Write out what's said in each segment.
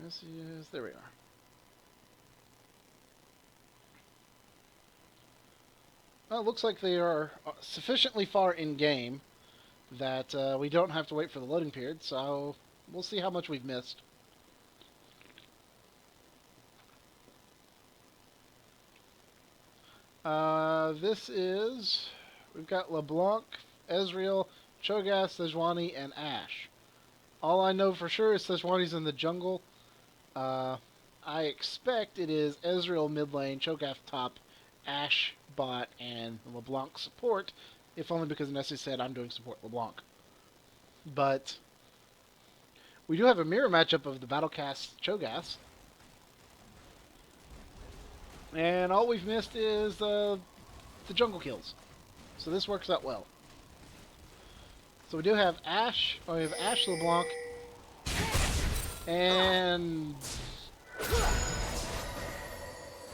This is... There we are. Well, it looks like they are sufficiently far in-game that we don't have to wait for the loading period, so we'll see how much we've missed. This is... We've got LeBlanc, Ezreal, Cho'Gath, Sejuani, and Ashe. All I know for sure is Sejuani's in the jungle. I expect it is Ezreal mid lane, Cho'Gath top, Ashe bot, and LeBlanc support, if only because Nessie said I'm doing support LeBlanc. But we do have a mirror matchup of the Battlecast Cho'Gath. And all we've missed is the jungle kills. So this works out well. So we do have Ashe, we have Ashe LeBlanc, and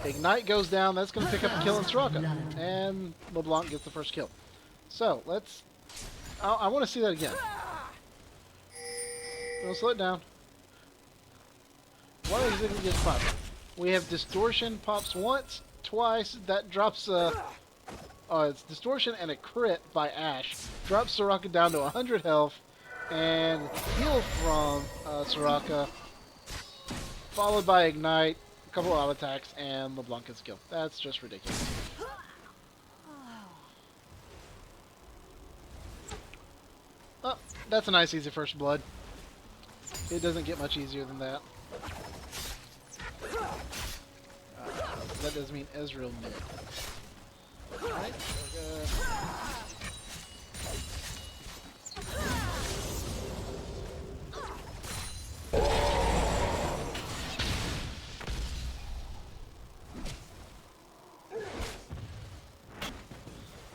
Ignite goes down. That's going to pick up a kill in Soraka. And LeBlanc gets the first kill. So let's... I want to see that again. We'll slow it down. Why is it get popped? We have Distortion pops once, twice. That drops it's Distortion and a crit by Ashe. Drops Soraka down to 100 health. And heal from Soraka. Followed by Ignite, a couple of attacks, and LeBlanc gets a kill. That's just ridiculous. Oh, that's a nice easy first blood. It doesn't get much easier than that. That does mean Ezreal mid. Alright,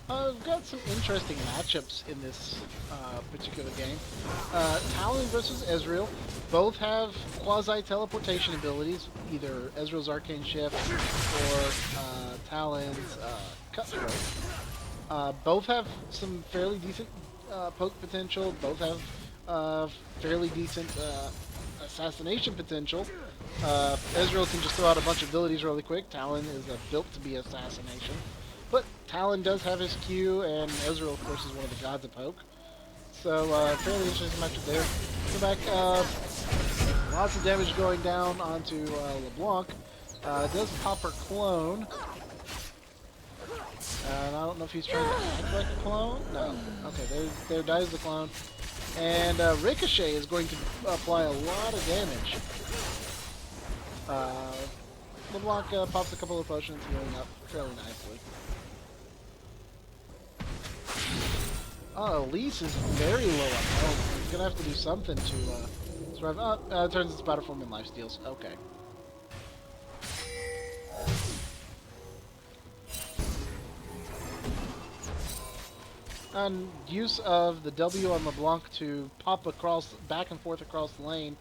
I've got some interesting matchups in this particular game. Talon versus Ezreal. Both have quasi-teleportation abilities, either Ezreal's Arcane Shift or Talon's Cutthroat. Both have some fairly decent poke potential. Both have fairly decent assassination potential. Ezreal can just throw out a bunch of abilities really quick. Talon is built to be assassination. But Talon does have his Q, and Ezreal, of course, is one of the gods of poke. So, fairly interesting matchup there. Go back, lots of damage going down onto LeBlanc. Does pop her clone. And I don't know if he's trying to act like a clone. No. Okay, there dies the clone. And Ricochet is going to apply a lot of damage. LeBlanc pops a couple of potions, healing up fairly nicely. Oh, Elise is very low on health. He's gonna have to do something to survive. Oh, it turns it's Battleform and lifesteals. Okay. And use of the W on LeBlanc to pop across, back and forth across the lane,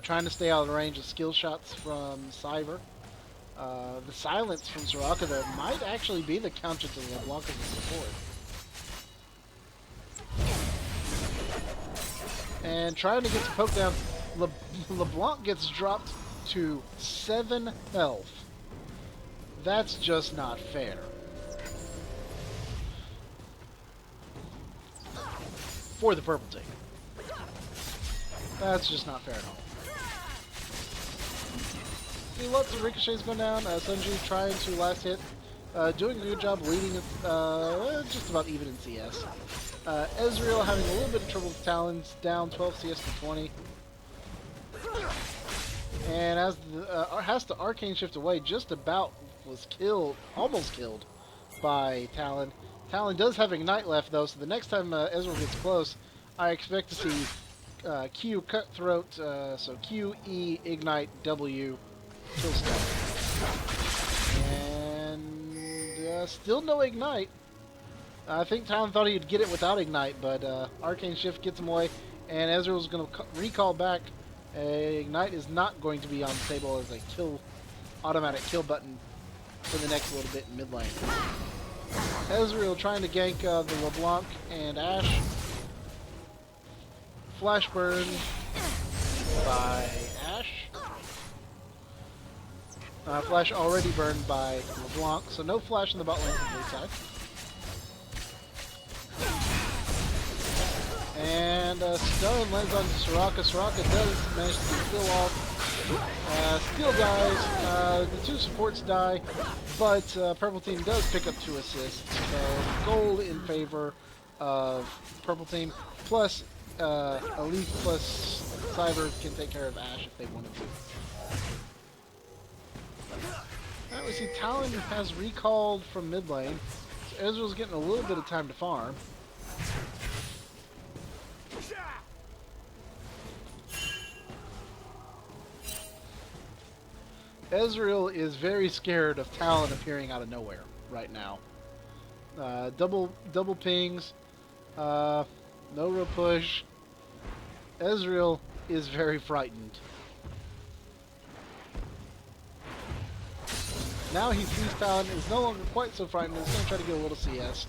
trying to stay out of range of skill shots from Cyber. The silence from Soraka there might actually be the counter to LeBlanc as a support. And trying to get the poke down, LeBlanc gets dropped to 7 health. That's just not fair. For the purple team. That's just not fair at all. See, lots of ricochets going down. Sunji trying to last hit. Doing a good job leading just about even in CS. Ezreal having a little bit of trouble with Talons, down 12 CS to 20. And as has to Arcane Shift away, just about was killed, almost killed by Talon. Talon does have Ignite left though, so the next time Ezreal gets close, I expect to see Q Cutthroat, so Q, E, Ignite, W, kill stun. And still no Ignite. I think Talon thought he'd get it without Ignite, but Arcane Shift gets him away, and Ezreal's going to recall back. Ignite is not going to be on the table as a automatic kill button for the next little bit in mid lane. Ezreal trying to gank the LeBlanc and Ashe. Flash burn by Ashe. Flash already burned by LeBlanc, so no flash in the bot lane from blue side. And stun lands on Soraka. Soraka does manage to kill off. Steel dies. The two supports die, but Purple Team does pick up 2 assists. So gold in favor of Purple Team. Plus, Elite plus Cyber can take care of Ashe if they wanted to. Now we see Talon has recalled from mid lane. So Ezreal's getting a little bit of time to farm. Ezreal is very scared of Talon appearing out of nowhere right now. Double pings, no real push. Ezreal is very frightened. Now he sees Talon, is no longer quite so frightened. He's going to try to get a little CS.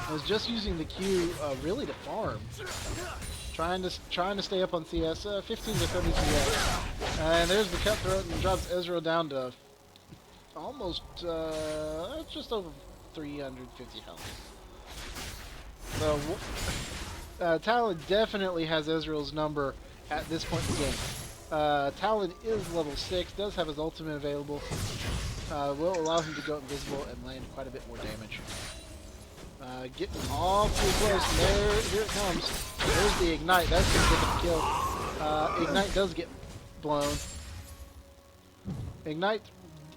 I was just using the Q really to farm. Trying to stay up on CS, 15 to 30 CS. And there's the cutthroat and drops Ezreal down to almost just over 350 health. So Talon definitely has Ezreal's number at this point in the game. Talon is level 6, does have his ultimate available. Will allow him to go invisible and land quite a bit more damage. Getting awfully close. Here it comes. There's the Ignite. That's going to get the kill. Ignite does get blown. Ignite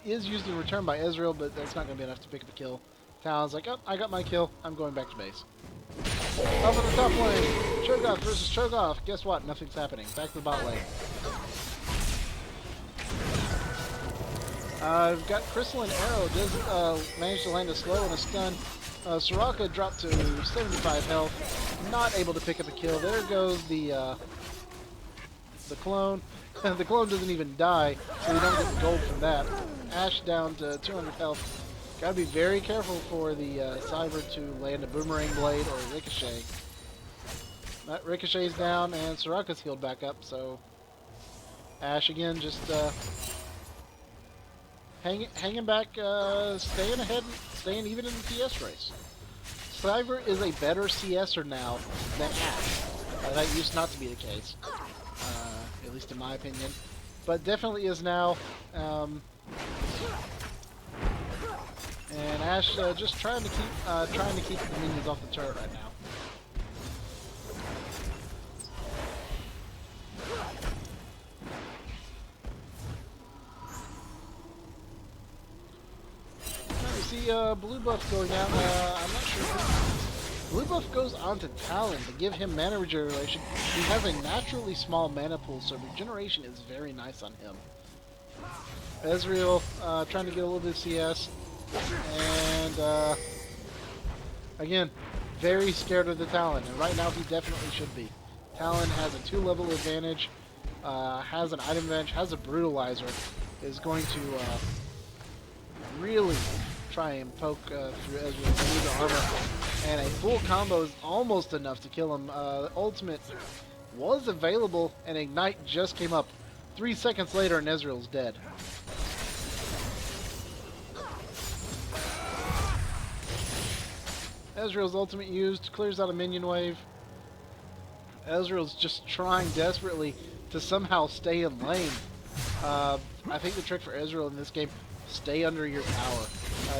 is used in return by Ezreal, but that's not going to be enough to pick up a kill. Talon's like, oh, I got my kill. I'm going back to base. Up in the top lane. Cho'Gath versus Cho'Gath. Guess what? Nothing's happening. Back to the bot lane. We've got Crystalline Arrow. Does manage to land a slow and a stun. Soraka dropped to 75 health, not able to pick up a kill. There goes the clone. The clone doesn't even die, so you don't get the gold from that. Ashe down to 200 health. Gotta be very careful for the Cyber to land a Boomerang Blade or a Ricochet. That Ricochet's down, and Soraka's healed back up, so Ashe again just hanging back, staying ahead, staying even in the CS race. Cyber is a better CSer now than Ashe. That used not to be the case, at least in my opinion, but definitely is now. And Ashe just trying to keep the minions off the turret right now. See blue buff going out. I'm not sure. Blue buff goes on to Talon to give him mana regeneration. He has a naturally small mana pool, so regeneration is very nice on him. Ezreal trying to get a little bit of CS, and again, very scared of the Talon, and right now he definitely should be. Talon has a 2-level advantage, has an item advantage, has a brutalizer, is going to really try and poke through Ezreal's armor, and a full combo is almost enough to kill him. Ultimate was available, and Ignite just came up 3 seconds later, and Ezreal's dead. Ezreal's ultimate used, clears out a minion wave. Ezreal's just trying desperately to somehow stay in lane. I think the trick for Ezreal in this game, stay under your tower.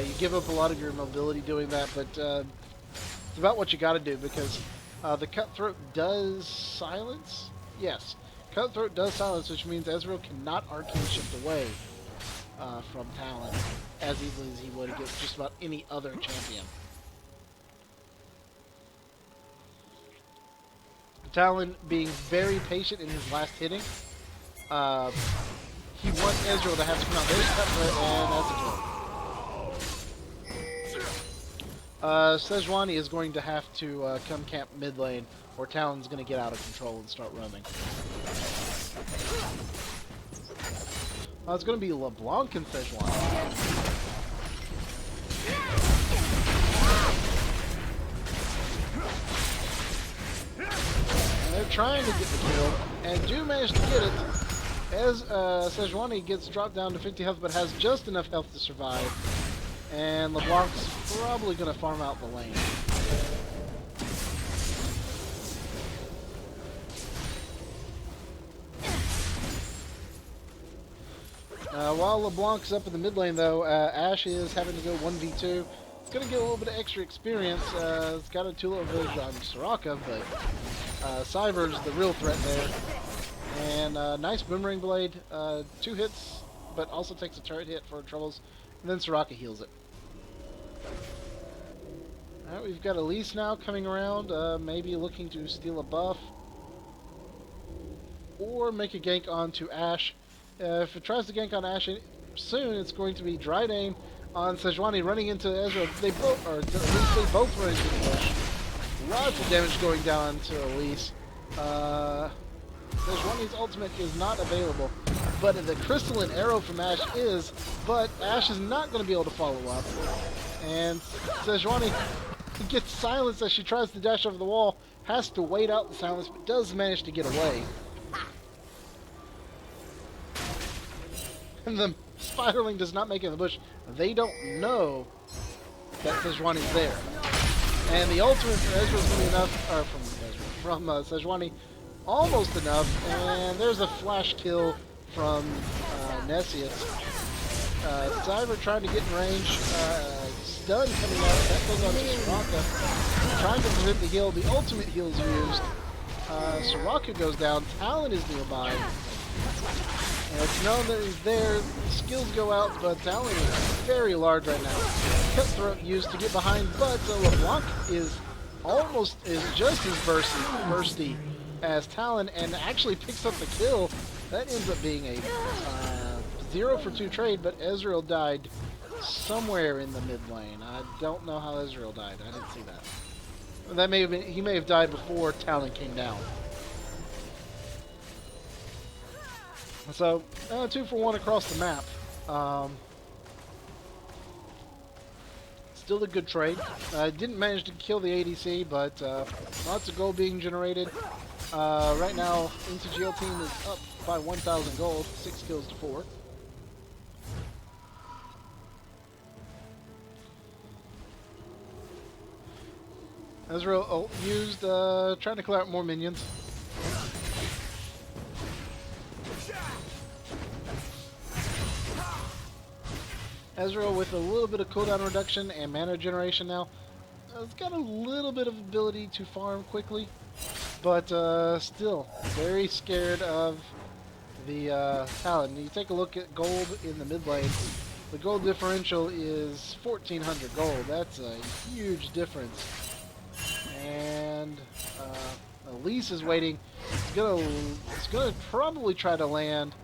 You give up a lot of your mobility doing that, but it's about what you got to do, because the Cutthroat does silence. Yes, Cutthroat does silence, which means Ezreal cannot arcane shift away from Talon as easily as he would against just about any other champion. Talon being very patient in his last hitting. He wants Ezreal to have to come out. There's Cutthroat, and that's a kill. Sejuani is going to have to come camp mid lane, or Talon's going to get out of control and start roaming. It's going to be LeBlanc and Sejuani. And they're trying to get the kill, and do manage to get it. As Sejuani gets dropped down to 50 health, but has just enough health to survive. And LeBlanc's probably going to farm out the lane. While LeBlanc's up in the mid lane, though, Ashe is having to go 1v2. It's going to get a little bit of extra experience. It's got a 2-level village on Soraka, but Cyber's the real threat there. And nice Boomerang Blade. 2 hits, but also takes a turret hit for troubles. And then Soraka heals it. Alright, we've got Elise now coming around, maybe looking to steal a buff. Or make a gank onto Ashe. If it tries to gank on Ashe soon, it's going to be Dried Aim on Sejuani running into Ezreal. They both, or at least they both run into the bush. Lots of damage going down to Elise. Sejuani's ultimate is not available, but the Crystalline Arrow from Ashe is, but Ashe is not going to be able to follow up. And Sejuani gets silenced as she tries to dash over the wall, has to wait out the silence, but does manage to get away. And the Spiderling does not make it in the bush. They don't know that Sejuani's there. And the ultimate for Ezreal is going to be enough, or from Sejuani, almost enough. And there's a flash kill from Nessius. Cyber trying to get in range. Stun coming out. That goes on to Soraka. Trying to prevent the heal. The ultimate heal is used. Soraka goes down. Talon is nearby. And it's known that he's there. Skills go out, but Talon is very large right now. Cutthroat used to get behind, but LeBlanc is just as bursty as Talon, and actually picks up the kill. That ends up being a 0 for 2 trade, but Ezreal died somewhere in the mid lane. I don't know how Ezreal died. I didn't see that. That may have been, he may have died before Talon came down. So, 2 for 1 across the map. Still a good trade. Didn't manage to kill the ADC, but lots of gold being generated. Right now, NTGL team is up by 1,000 gold, 6 kills to 4. Ezreal used, trying to clear out more minions. Ezreal with a little bit of cooldown reduction and mana generation now. It's got a little bit of ability to farm quickly, but still very scared of the Talon. You take a look at gold in the mid lane. The gold differential is 1,400 gold. That's a huge difference. And Elise is waiting. It's gonna probably try to land.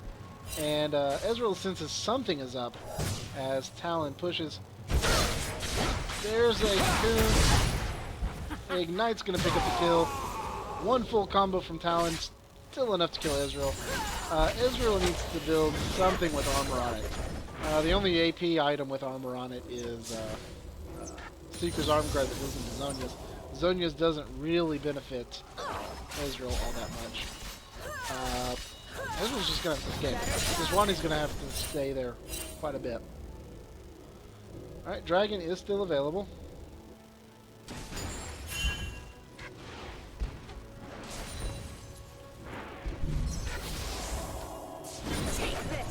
And Ezreal senses something is up as Talon pushes. There's a Cocoon. Ignite's going to pick up the kill. One full combo from Talon, still enough to kill Ezreal. Ezreal needs to build something with armor on it. The only AP item with armor on it is Seeker's Arm Guard that goes into Zhonya's. Zhonya's doesn't really benefit Ezreal all that much. Ezreal's just going to have to escape. Sejuani's going to have to stay there quite a bit. Alright, Dragon is still available.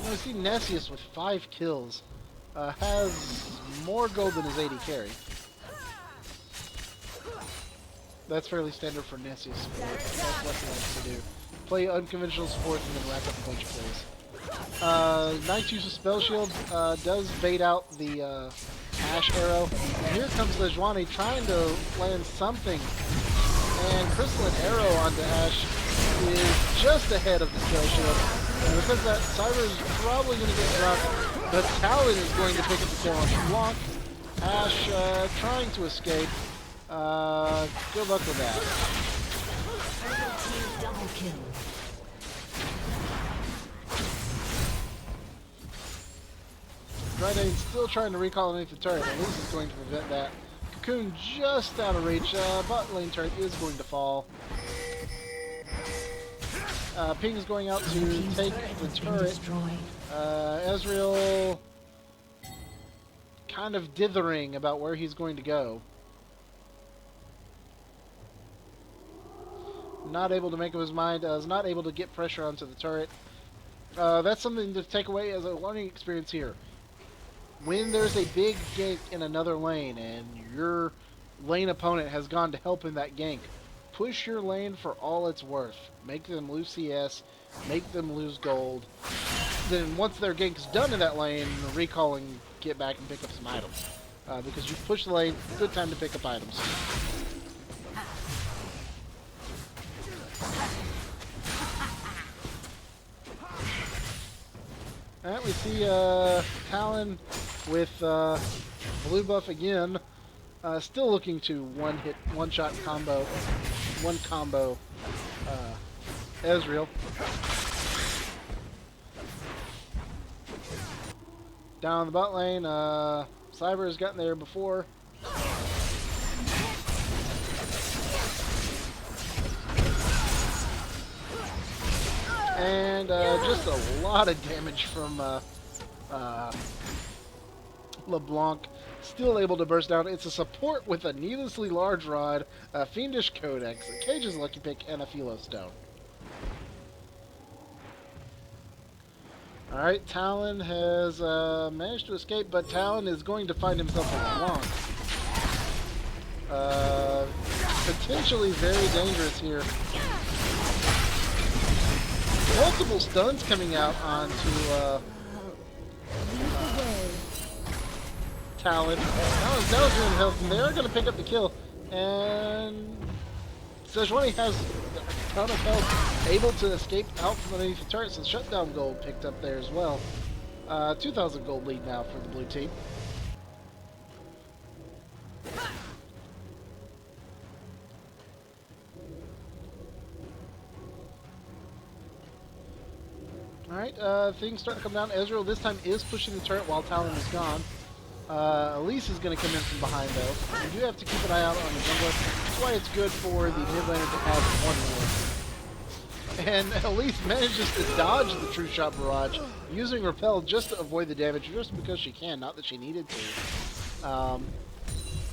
You see Nessius with 5 kills. Has more gold than his AD carry. That's fairly standard for Nessius. That's what he likes to do. Play unconventional supports and then rack up a bunch of kills. Nice use of Spell Shield does bait out the Ashe arrow. And here comes Sejuani trying to land something. And Crystalline Arrow onto Ashe is just ahead of the Spell Shield. And because of that, Cyber is probably going to get dropped. But Talon is going to pick up the kill on LeBlanc. Ashe trying to escape. Good luck with that. Double kill. Drydane's still trying to recall underneath the turret. At least is going to prevent that. Cocoon just out of reach. Bot lane turret is going to fall. Ping's going out to take the turret. Ezreal kind of dithering about where he's going to go. Not able to make up his mind. Is not able to get pressure onto the turret. That's something to take away as a learning experience here. When there's a big gank in another lane and your lane opponent has gone to help in that gank, push your lane for all it's worth. Make them lose CS, make them lose gold. Then once their gank's done in that lane, recall and get back and pick up some items. Because you push the lane, good time to pick up items. Alright, we see Talon with blue buff again. Still looking to one-shot combo, Ezreal. Down the bot lane, Cyber has gotten there before. And just a lot of damage from LeBlanc. Still able to burst down. It's a support with a needlessly large rod, a Fiendish Codex, a Cage's Lucky Pick, and a Philo Stone. Alright, Talon has managed to escape, but Talon is going to find himself a LeBlanc. Potentially very dangerous here. Multiple stuns coming out onto Talon. That was doing health, and they're going to pick up the kill. And Sejuani has a ton of health, able to escape out from underneath the turret, so shutdown gold picked up there as well. 2,000 gold lead now for the blue team. Alright, things start to come down. Ezreal this time is pushing the turret while Talon is gone. Elise is going to come in from behind though. You do have to keep an eye out on the jungler. That's why it's good for the mid laner to have one more. And Elise manages to dodge the True Shot barrage using Repel just to avoid the damage, just because she can, not that she needed to.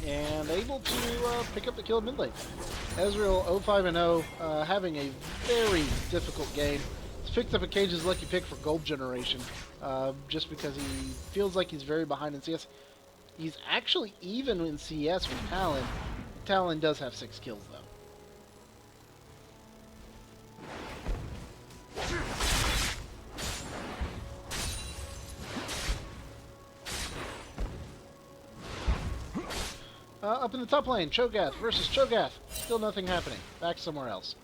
And able to pick up the kill mid lane. Ezreal 0-5-0, having a very difficult game. He's picked up a Cage's Lucky Pick for gold generation, just because he feels like he's very behind in CS. He's actually even in CS with Talon. Talon does have 6 kills though. Up in the top lane, Cho'Gath versus Cho'Gath. Still nothing happening. Back somewhere else.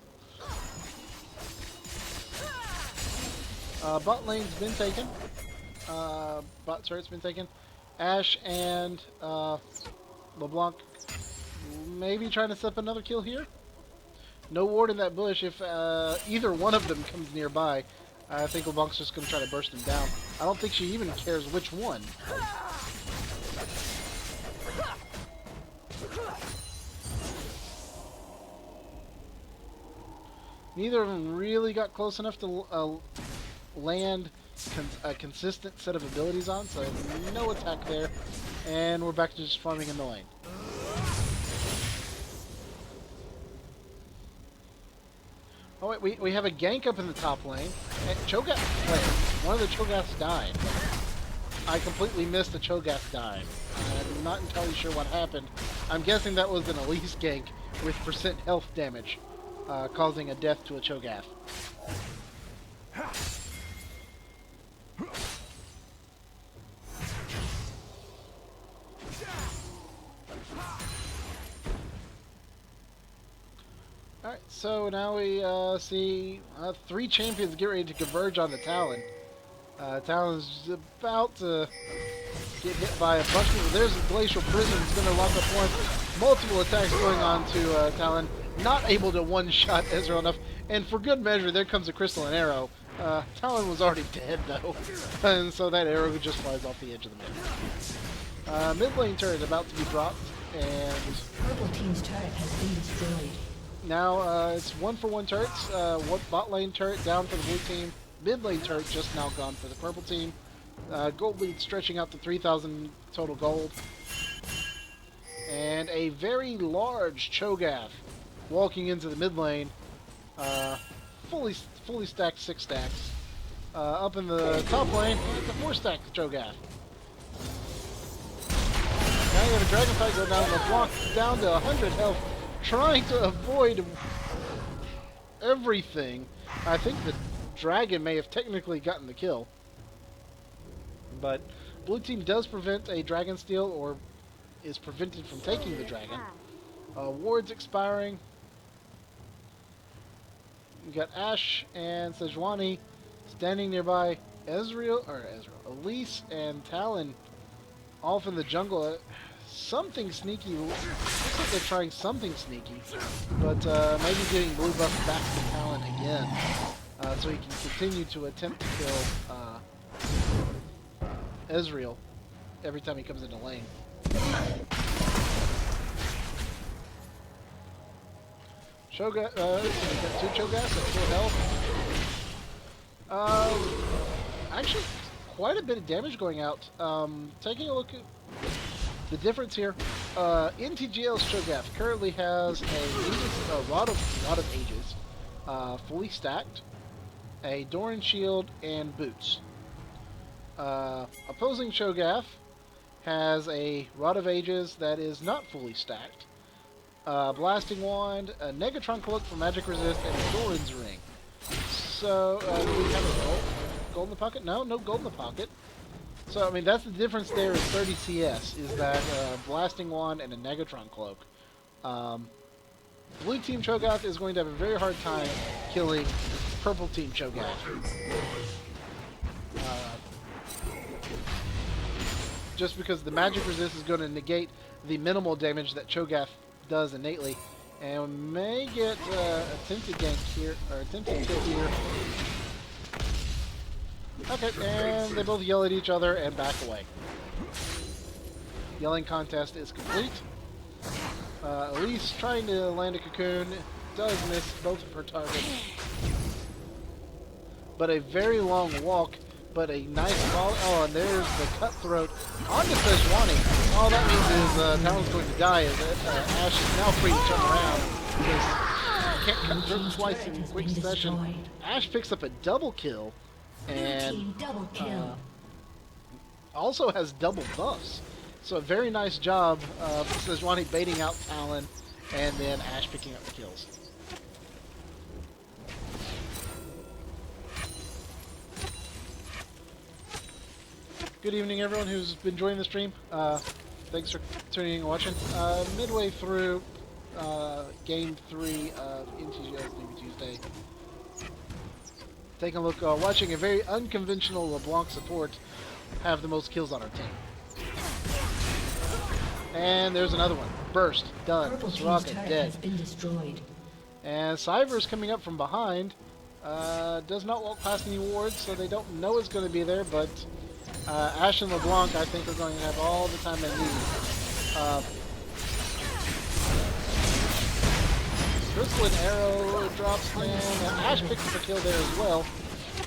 Bot lane's been taken. Bot turret's been taken. Ashe and LeBlanc maybe trying to set up another kill here. No ward in that bush. If either one of them comes nearby, I think LeBlanc's just going to try to burst him down. I don't think she even cares which one. Neither of them really got close enough to land a consistent set of abilities on, so no attack there. And we're back to just farming in the lane. Oh wait, we have a gank up in the top lane. Cho'Gath, wait, one of the Cho'Gaths died. I completely missed the Cho'Gath dying. I'm not entirely sure what happened. I'm guessing that was an Elise gank with % health damage, causing a death to a Cho'Gath. Alright, so now we see 3 champions get ready to converge on the Talon. Talon's about to get hit by a bunch of people. There's a Glacial Prison. It's going to lock up one. Multiple attacks going on to Talon. Not able to one-shot Ezreal enough. And for good measure, there comes a Crystal and Arrow. Talon was already dead, though. And so that arrow just flies off the edge of the mid. Mid lane turret about to be dropped. And Purple team's turret has been destroyed. Now it's 1-for-1 turrets. One bot lane turret down for the blue team. Mid lane turret just now gone for the purple team. Gold lead stretching out to 3,000 total gold. And a very large Cho'Gath walking into the mid lane. Fully stacked 6 stacks. Up in the top lane, it's a 4-stack Cho'Gath. Now you have a dragon fight go down the block, down to 100 health, trying to avoid everything. I think the dragon may have technically gotten the kill. But blue team does prevent a dragon steal, or is prevented from taking the dragon. Wards expiring. We got Ashe and Sejuani standing nearby. Elise and Talon off in the jungle. Something sneaky. Looks like they're trying something sneaky. But maybe getting blue buff back to Talon again. So he can continue to attempt to kill Ezreal every time he comes into lane. Got 2 Cho'Gaths at full health. Actually, quite a bit of damage going out. Taking a look at the difference here, NTGL's Cho'Gath currently has a Rod of Ages, fully stacked, a Doran Shield, and boots. Opposing Cho'Gath has a Rod of Ages that is not fully stacked, Blasting Wand, a Negatron Cloak for Magic Resist, and a Doran's Ring. So, do we have a gold in the pocket? No gold in the pocket. So, I mean, that's the difference there is 30 CS, is that Blasting Wand and a Negatron Cloak. Blue Team Cho'Gath is going to have a very hard time killing Purple Team Cho'Gath. Just because the Magic Resist is going to negate the minimal damage that Cho'Gath does innately. And we may get attempted gank here, or attempted kill here. Okay, and they both yell at each other and back away. Yelling contest is complete. Elise trying to land a cocoon, does miss both of her targets. But a very long walk, but a nice ball. Oh, and there's the cutthroat onto Sejuani. All that means is Talon's going to die, as Ashe is now free to turn around. Because you can't cut through twice in quick succession. Ashe picks up a double kill. And also has double buffs. So a very nice job of Sejuani baiting out Talon, and then Ashe picking up the kills. Good evening, everyone who's been joining the stream. Thanks for tuning in and watching. Midway through Game 3 of NTGL Maybe Tuesday. Taking a look, watching a very unconventional LeBlanc support have the most kills on our team. And there's another one. Burst. Done. Soraka dead. And Cyver's coming up from behind. Does not walk past any wards, so they don't know it's going to be there, but Ashe and LeBlanc, I think, are going to have all the time they need. Crystal and Arrow drops in. Ashe picks up a kill there as well.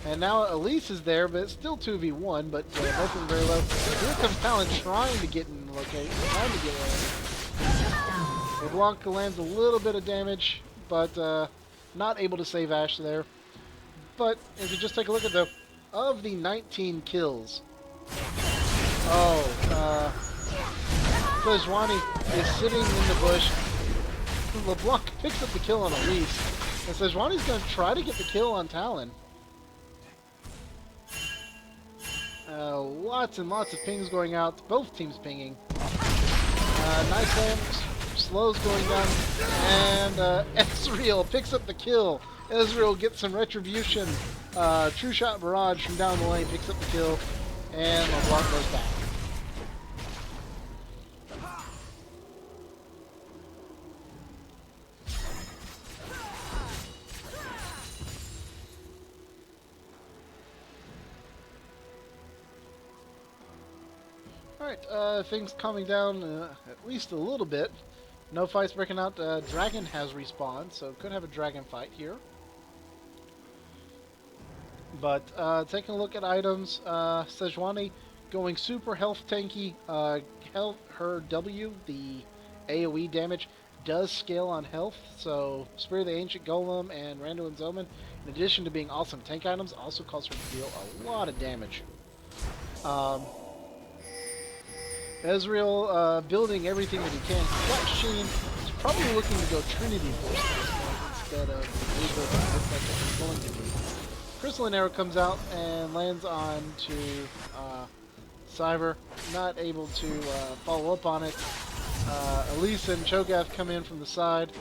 And now Elise is there, but it's still 2v1, but both of them very low. Here comes Talon trying to get in the location, trying to get in. LeBlanc lands a little bit of damage, but not able to save Ashe there. But if you just take a look at of the 19 kills, Sejuani is sitting in the bush. LeBlanc picks up the kill on Elise, and Sejuani's going to try to get the kill on Talon. Lots and lots of pings going out, both teams pinging. Nice land, slows going down, and Ezreal picks up the kill. Ezreal gets some retribution. True Shot Barrage from down the lane picks up the kill, and LeBlanc goes back. Alright, things calming down at least a little bit. No fights breaking out. Dragon has respawned, so could have a dragon fight here. But taking a look at items, Sejuani going super health tanky. Her W, the AoE damage, does scale on health. So Spirit of the Ancient Golem and Randuin's Omen, in addition to being awesome tank items, also cause her to deal a lot of damage. Ezreal building everything that he can. Got Sheen. He's probably looking to go Trinity Force instead of Reaper, like he's going to be. Crystalline Arrow comes out and lands on to Cyber. Not able to follow up on it. Elise and Cho'Gath come in from the side.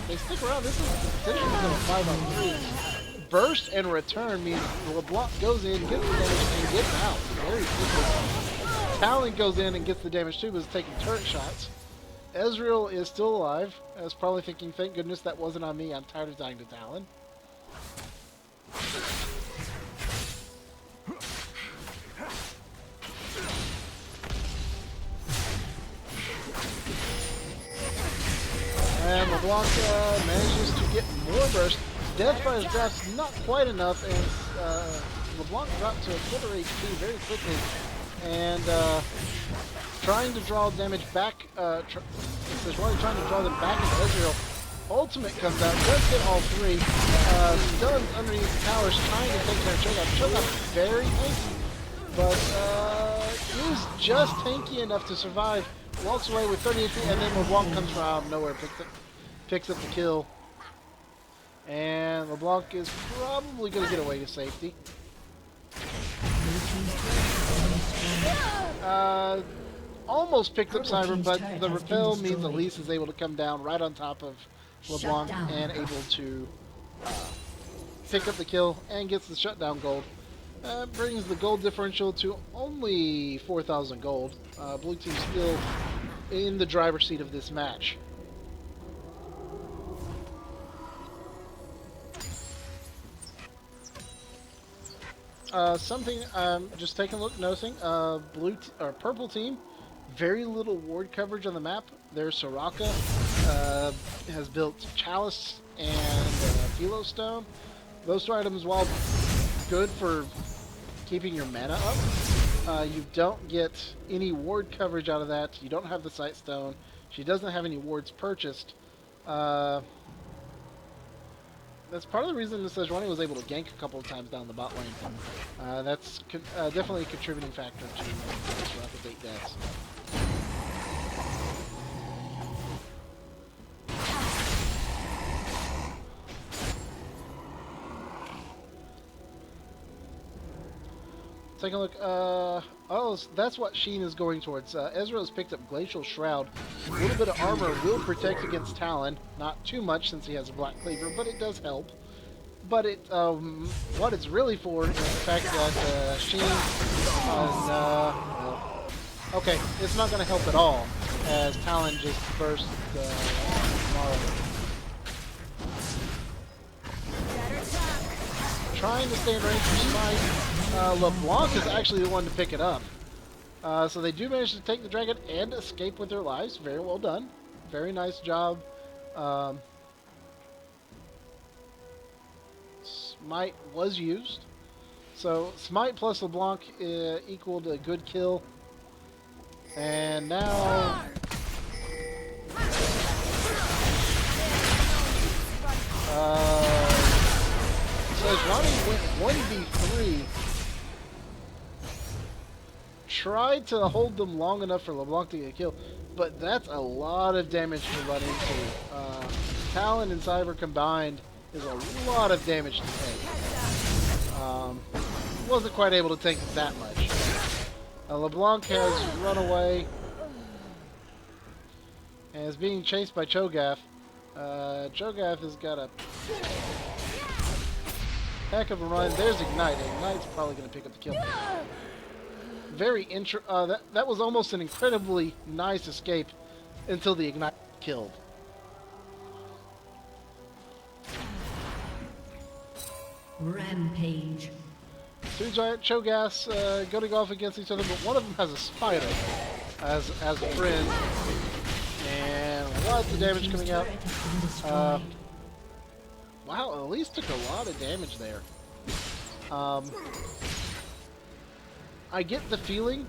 They stick around. This is potentially a 5-on-3. Burst and return means LeBlanc goes in, gets the damage, and gets out very quickly. Talon goes in and gets the damage too, but is taking turret shots. Ezreal is still alive. I was probably thinking, thank goodness that wasn't on me. I'm tired of dying to Talon. And LeBlanc manages to get more burst. Deathfire's draft's not quite enough, and LeBlanc dropped to a quarter HP very quickly. And trying to draw damage back, Sejuani trying to draw them back into Ezreal. Ultimate comes out, does hit all three. Stuns underneath the towers, trying to take care of Cho'Gath. Cho'Gath very tanky, but is just tanky enough to survive. Walks away with 30 HP, and then LeBlanc comes from out of nowhere, picks up the kill. And LeBlanc is probably going to get away to safety. Almost picked up Cyber, but the repel means Elise is able to come down right on top of LeBlanc and able to pick up the kill and gets the shutdown gold. Brings the gold differential to only 4,000 gold. Blue team still in the driver's seat of this match. Something just taking a look, noticing purple team, very little ward coverage on the map. There's Soraka, has built Chalice and Philo Stone. Those two items, while good for keeping your mana up, you don't get any ward coverage out of that. You don't have the Sight Stone. She doesn't have any wards purchased. That's part of the reason that Sejuani was able to gank a couple of times down the bot lane. That's definitely a contributing factor to Soraka's 8 deaths. Take a look. Oh, that's what Sheen is going towards. Ezreal has picked up Glacial Shroud. A little bit of armor will protect against Talon. Not too much since he has a Black Cleaver, but it does help. But it, what it's really for is the fact that Sheen has, well, okay, it's not going to help at all as Talon just bursts Mara. Trying to stay in range for Smite. LeBlanc is actually the one to pick it up. So they do manage to take the dragon and escape with their lives. Very well done. Very nice job. Smite was used. So Smite plus LeBlanc equaled a good kill. And now... Sejuani went 1v3. Tried to hold them long enough for LeBlanc to get a kill, but that's a lot of damage to run into. Talon and Cyber combined is a lot of damage to take. Wasn't quite able to take that much. LeBlanc has run away and is being chased by Cho'Gath. Cho'Gath has got a heck of a run. There's Ignite. Ignite's probably going to pick up the kill. Very that was almost an incredibly nice escape until the Ignite killed. Rampage. Two giant Cho'Gaths going off against each other, but one of them has a spider as a friend. Lots of damage coming out. Wow, Elise took a lot of damage there. I get the feeling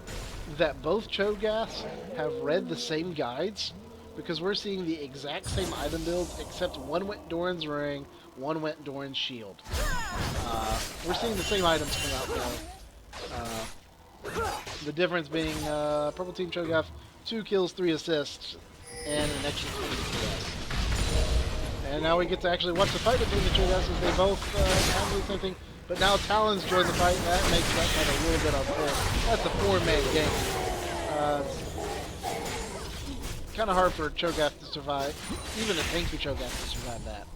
that both Cho'Gaths have read the same guides, because we're seeing the exact same item builds, except one went Doran's Ring, one went Doran's Shield. We're seeing the same items come out though. The difference being Purple Team Cho'Gath, 2 kills, 3 assists, and an extra 20 PS. And now we get to actually watch the fight between the Cho'Gaths as they both handle the same thing. But now Talon's joined the fight, and that makes that fight a little bit unfair. That's a 4-man game. Kind of hard for Cho'Gath to survive, even a tanky Cho'Gath to survive that.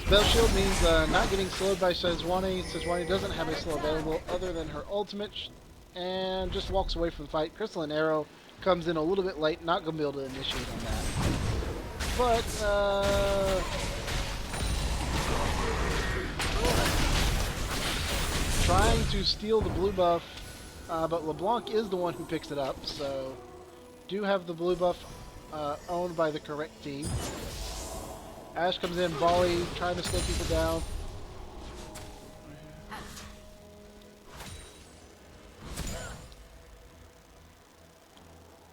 Spell Shield means not getting slowed by Sejuani. Sejuani doesn't have a slow available other than her ultimate, and just walks away from the fight. Crystalline Arrow comes in a little bit late, not going to be able to initiate on that. But, trying to steal the blue buff, but LeBlanc is the one who picks it up, so do have the blue buff owned by the correct team. Ashe comes in, volley, trying to slow people down.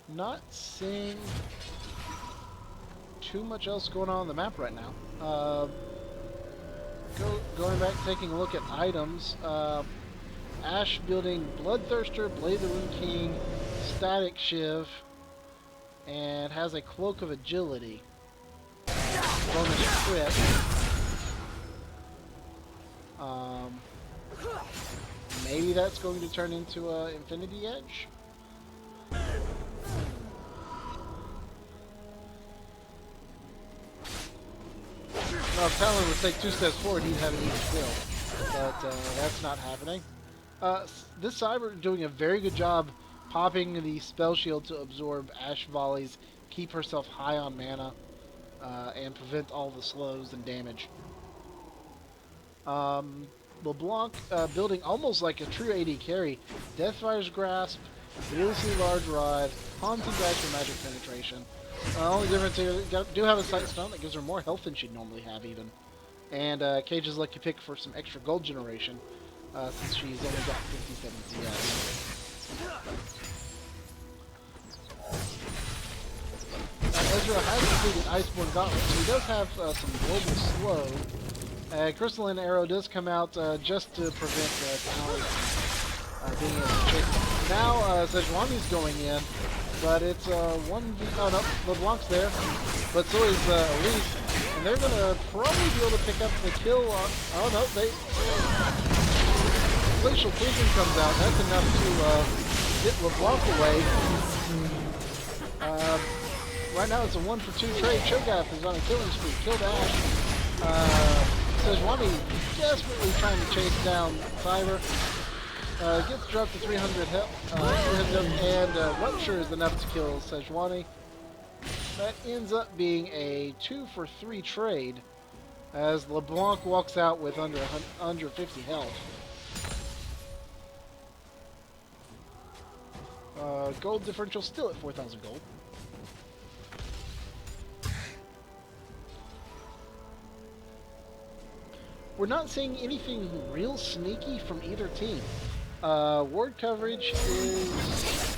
Not seeing too much else going on the map right now. Going back, taking a look at items. Ashe building Bloodthirster, Blade of the Rune King, Static Shiv, and has a Cloak of Agility. Bonus crit. Maybe that's going to turn into an Infinity Edge. Well, if Talon would take 2 steps forward, he'd have an even kill. But that's not happening. This Cyber doing a very good job popping the spell shield to absorb Ashe volleys, keep herself high on mana, and prevent all the slows and damage. LeBlanc building almost like a true AD carry. Deathfire's Grasp, Fearlessly Large Rod, Haunting Dash for magic penetration. Only difference here, do have a Sight Stone that gives her more health than she'd normally have even. And Cage's lucky pick for some extra gold generation, since she's only got 57 CS. Ezra has completed Iceborne Gauntlet, so he does have some global slow. Crystalline Arrow does come out just to prevent Talon being able to chase. Now Sejuani's going in, but it's 1v... Oh no, LeBlanc's there, but so is Elise, and they're going to probably be able to pick up the kill on... Oh no, they... Glacial Prison comes out, that's enough to get LeBlanc away. Right now it's a 1-for-2 trade. Cho'Gath is on a killing spree. Killed Ashe. Sejuani desperately trying to chase down Cyber. Gets dropped to 300 health, and Rupture is enough to kill Sejuani. That ends up being a 2-for-3 trade, as LeBlanc walks out with under 50 health. Gold differential still at 4,000 gold. We're not seeing anything real sneaky from either team. Ward coverage is...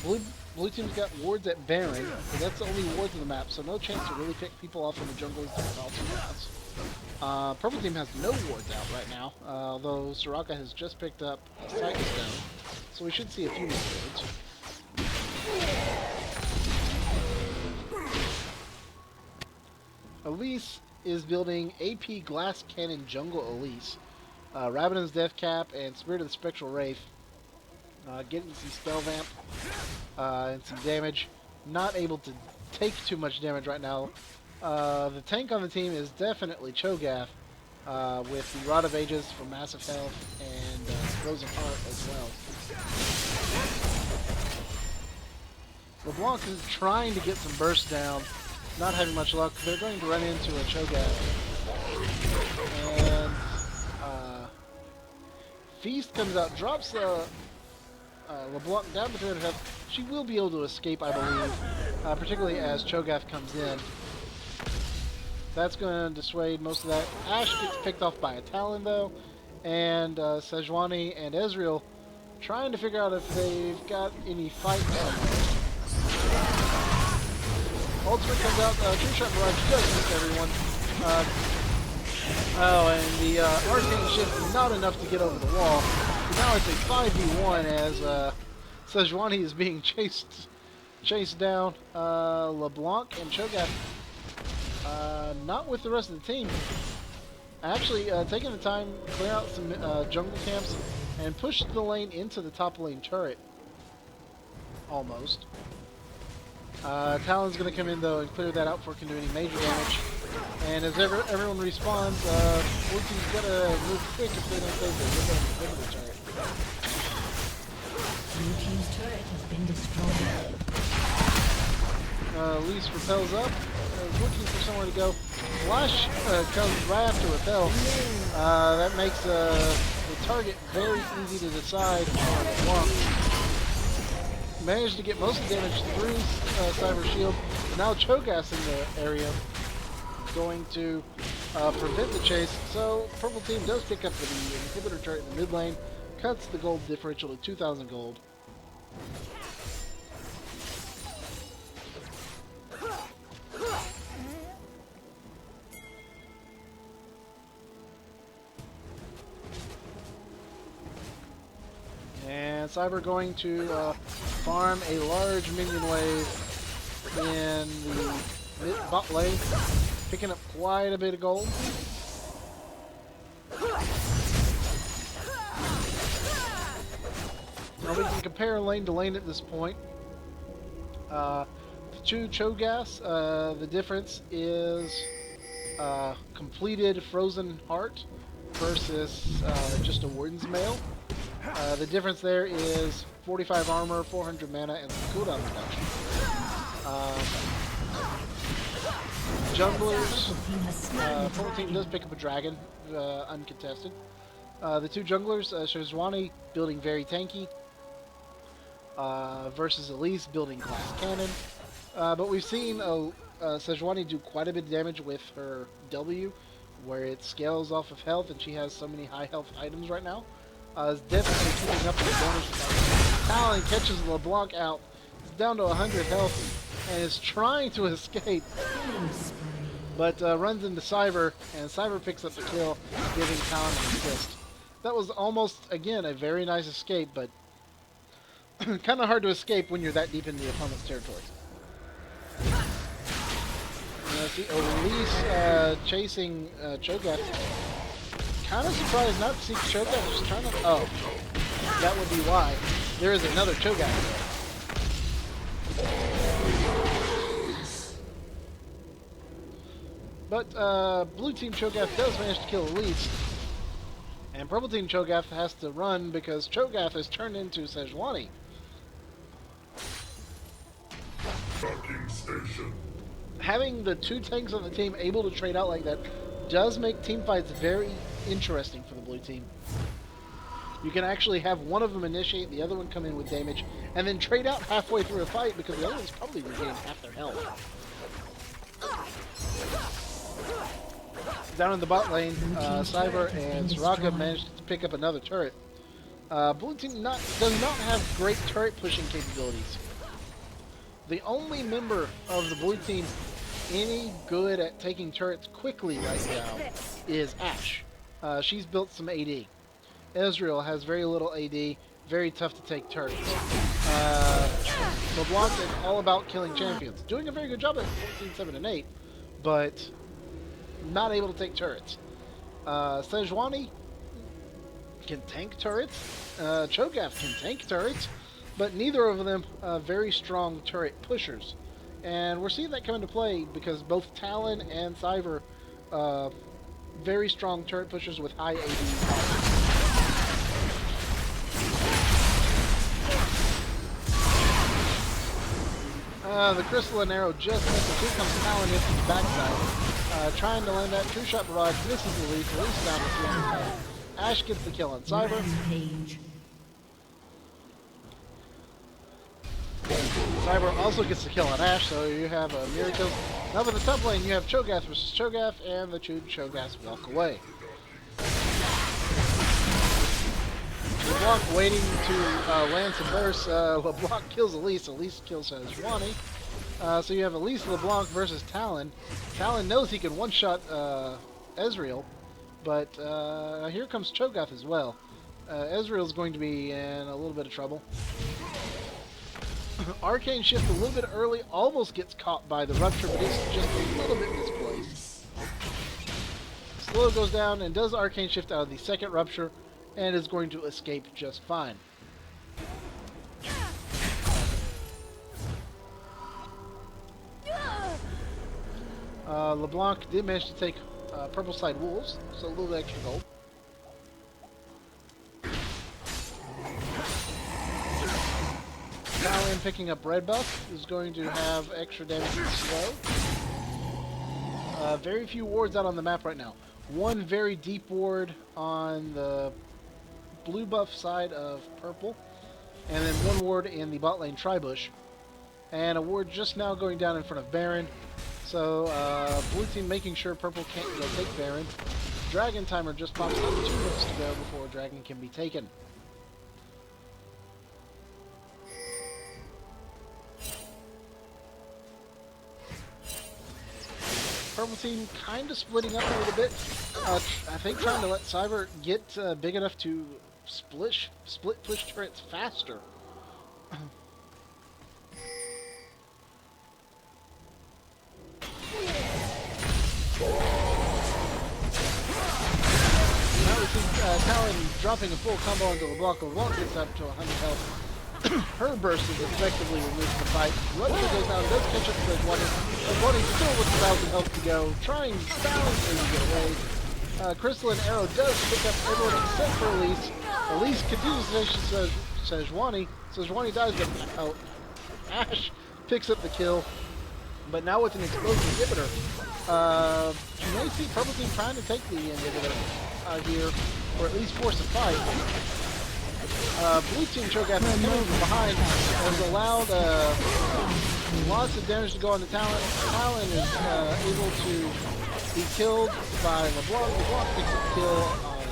Blue team's got wards at Baron, but that's the only wards in the map, so no chance to really pick people off in the jungle as also. Purple team has no wards out right now, although Soraka has just picked up a Sight Stone, so we should see a few more wards. Elise is building AP Glass Cannon Jungle Elise. Rabadon's Death Cap and Spirit of the Spectral Wraith. Getting some Spell Vamp and some damage. Not able to take too much damage right now. The tank on the team is definitely Cho'Gath, with the Rod of Ages for massive health and Frozen Heart as well. LeBlanc is trying to get some burst down. Not having much luck. They're going to run into a Cho'Gath. And Feast comes out, drops LeBlanc down to 300 health. She will be able to escape, I believe, particularly as Cho'Gath comes in. That's going to dissuade most of that. Ashe gets picked off by a Talon, though, and Sejuani and Ezreal trying to figure out if they've got any fight somewhere. Ultimate comes out, two-shot barrage does miss everyone. Oh, and the Arcane Shift is not enough to get over the wall. So now it's a 5v1 as Sejuani is being chased down. LeBlanc and Cho'Gath not with the rest of the team. Actually, taking the time, clear out some jungle camps and push the lane into the top lane turret. Almost. Talon's going to come in, though, and clear that out before it can do any major damage. And as everyone respawns, Blue team's got to move quick if they don't save their turret. Blue team's turret has been destroyed. Elise repels up, looking for somewhere to go. Flash comes right after repel. That makes the target very easy to decide on LeBlanc. Managed to get most of the damage through Cyber Shield. Now Cho'Gath's in the area, going to prevent the chase. So Purple Team does pick up the inhibitor turret in the mid lane, cuts the gold differential to 2,000 gold. And Cyber going to farm a large minion wave in the mid-bot lane, picking up quite a bit of gold. Now we can compare lane to lane at this point. The two Cho'Gaths, the difference is completed Frozen Heart versus just a Warden's Mail. The difference there is 45 armor, 400 mana, and some cooldown reduction. Junglers, Purple Team does pick up a dragon, uncontested. The two junglers, Sejuani building very tanky, versus Elise building glass cannon. But we've seen Sejuani do quite a bit of damage with her W, where it scales off of health, and she has so many high health items right now. Is definitely keeping up with the damage. Talon catches LeBlanc out. It's down to 100 health and is trying to escape, but runs into Cyber, and Cyber picks up the kill, giving Talon an assist. That was almost, again, a very nice escape, but kind of hard to escape when you're that deep in the opponent's territory. See Elise chasing Cho'Gath. Kind of surprised not to see Cho'Gath just trying to... Oh, that would be why. There is another Cho'Gath. But Blue Team Cho'Gath does manage to kill Elise. And Purple Team Cho'Gath has to run because Cho'Gath is turned into Sejuani. Docking station. Having the two tanks on the team able to trade out like that does make team fights very interesting for the blue team. You can actually have one of them initiate, the other one come in with damage, and then trade out halfway through a fight because the other one's probably regained half their health. Down in the bot lane, Cyber and Soraka managed to pick up another turret. Blue team does not have great turret pushing capabilities. The only member of the blue team any good at taking turrets quickly right now is Ashe. She's built some AD. Ezreal has very little AD, very tough to take turrets. LeBlanc is all about killing champions. Doing a very good job at 14, 7, and 8, but not able to take turrets. Sejuani can tank turrets. Cho'Gath can tank turrets, but neither of them very strong turret pushers. And we're seeing that come into play because both Talon and Cyber very strong turret pushers with high AD. The crystalline arrow just missed. Here comes Talon into the backside. Trying to land that true shot barrage, misses the leaf. Release down to 300. Ashe gets the kill on Cyber. Cyber also gets the kill on Ashe, so you have a mirror kill. Now for the top lane, you have Cho'Gath versus Cho'Gath, and the two Cho'Gaths walk away. LeBlanc waiting to land some bursts. LeBlanc kills Elise. Elise kills Sejuani. So you have Elise LeBlanc versus Talon. Talon knows he can one-shot Ezreal, but here comes Cho'Gath as well. Ezreal's going to be in a little bit of trouble. Arcane Shift a little bit early, almost gets caught by the Rupture, but he's just a little bit misplaced. Slow goes down and does Arcane Shift out of the second Rupture, and is going to escape just fine. LeBlanc did manage to take Purple Side Wolves, so a little extra gold. Talon picking up Red Buff is going to have extra damage and slow. Very few wards out on the map right now. One very deep ward on the blue buff side of purple, and then one ward in the bot lane Tribush, and a ward just now going down in front of Baron. So blue team making sure purple can't go take Baron. Dragon timer just pops up, 2 minutes to go before Dragon can be taken. Purple team kind of splitting up a little bit. I think trying to let Cyber get big enough to split push turrets faster. Now we see Talon dropping a full combo onto LeBlanc. LeBlanc gets up to 100 health. Her burst is effectively removed from the fight. Rupture goes down, does catch up to Sejuani. Sejuani still with 1,000 health to go, trying valiantly to get away. Crystalline Arrow does pick up everyone except for Elise. Elise continues to finish Sejuani. Sejuani dies, but Ashe picks up the kill. But now with an explosive inhibitor, you may see Purple Team trying to take the inhibitor here, or at least force a fight. Blue Team Cho'Gath is coming from behind, has allowed lots of damage to go on the Talon. Talon is able to be killed by LeBlanc. LeBlanc picks up the kill on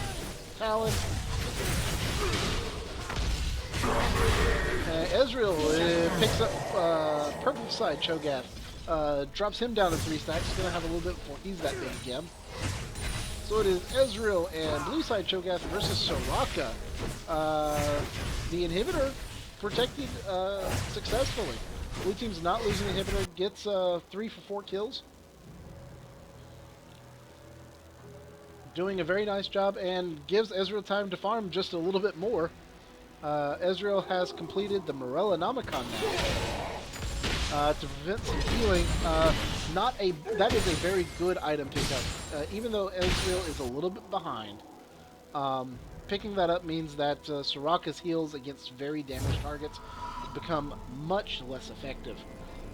Talon. Ezreal picks up purple side Cho'Gath. Drops him down to 3 stacks. He's going to have a little bit before he's that big again. So it is Ezreal and blue side Cho'Gath versus Soraka. The inhibitor protected successfully. Blue team's not losing the inhibitor, gets 3 for 4 kills. Doing a very nice job and gives Ezreal time to farm just a little bit more. Ezreal has completed the Morellonomicon now. To prevent some healing. That is a very good item pickup. Even though Ezreal is a little bit behind, picking that up means that Soraka's heals against very damaged targets become much less effective.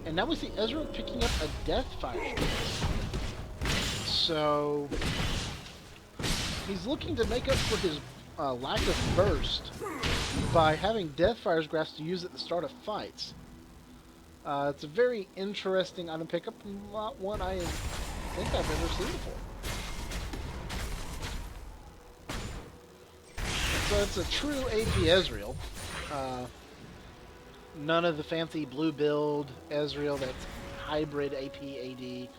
And now we see Ezreal picking up a Deathfire. So he's looking to make up for his lack of burst by having Deathfire's Grasp to use at the start of fights. It's a very interesting item pickup, not one I think I've ever seen before. So it's a true AP Ezreal. None of the fancy blue build Ezreal that's hybrid AP AD,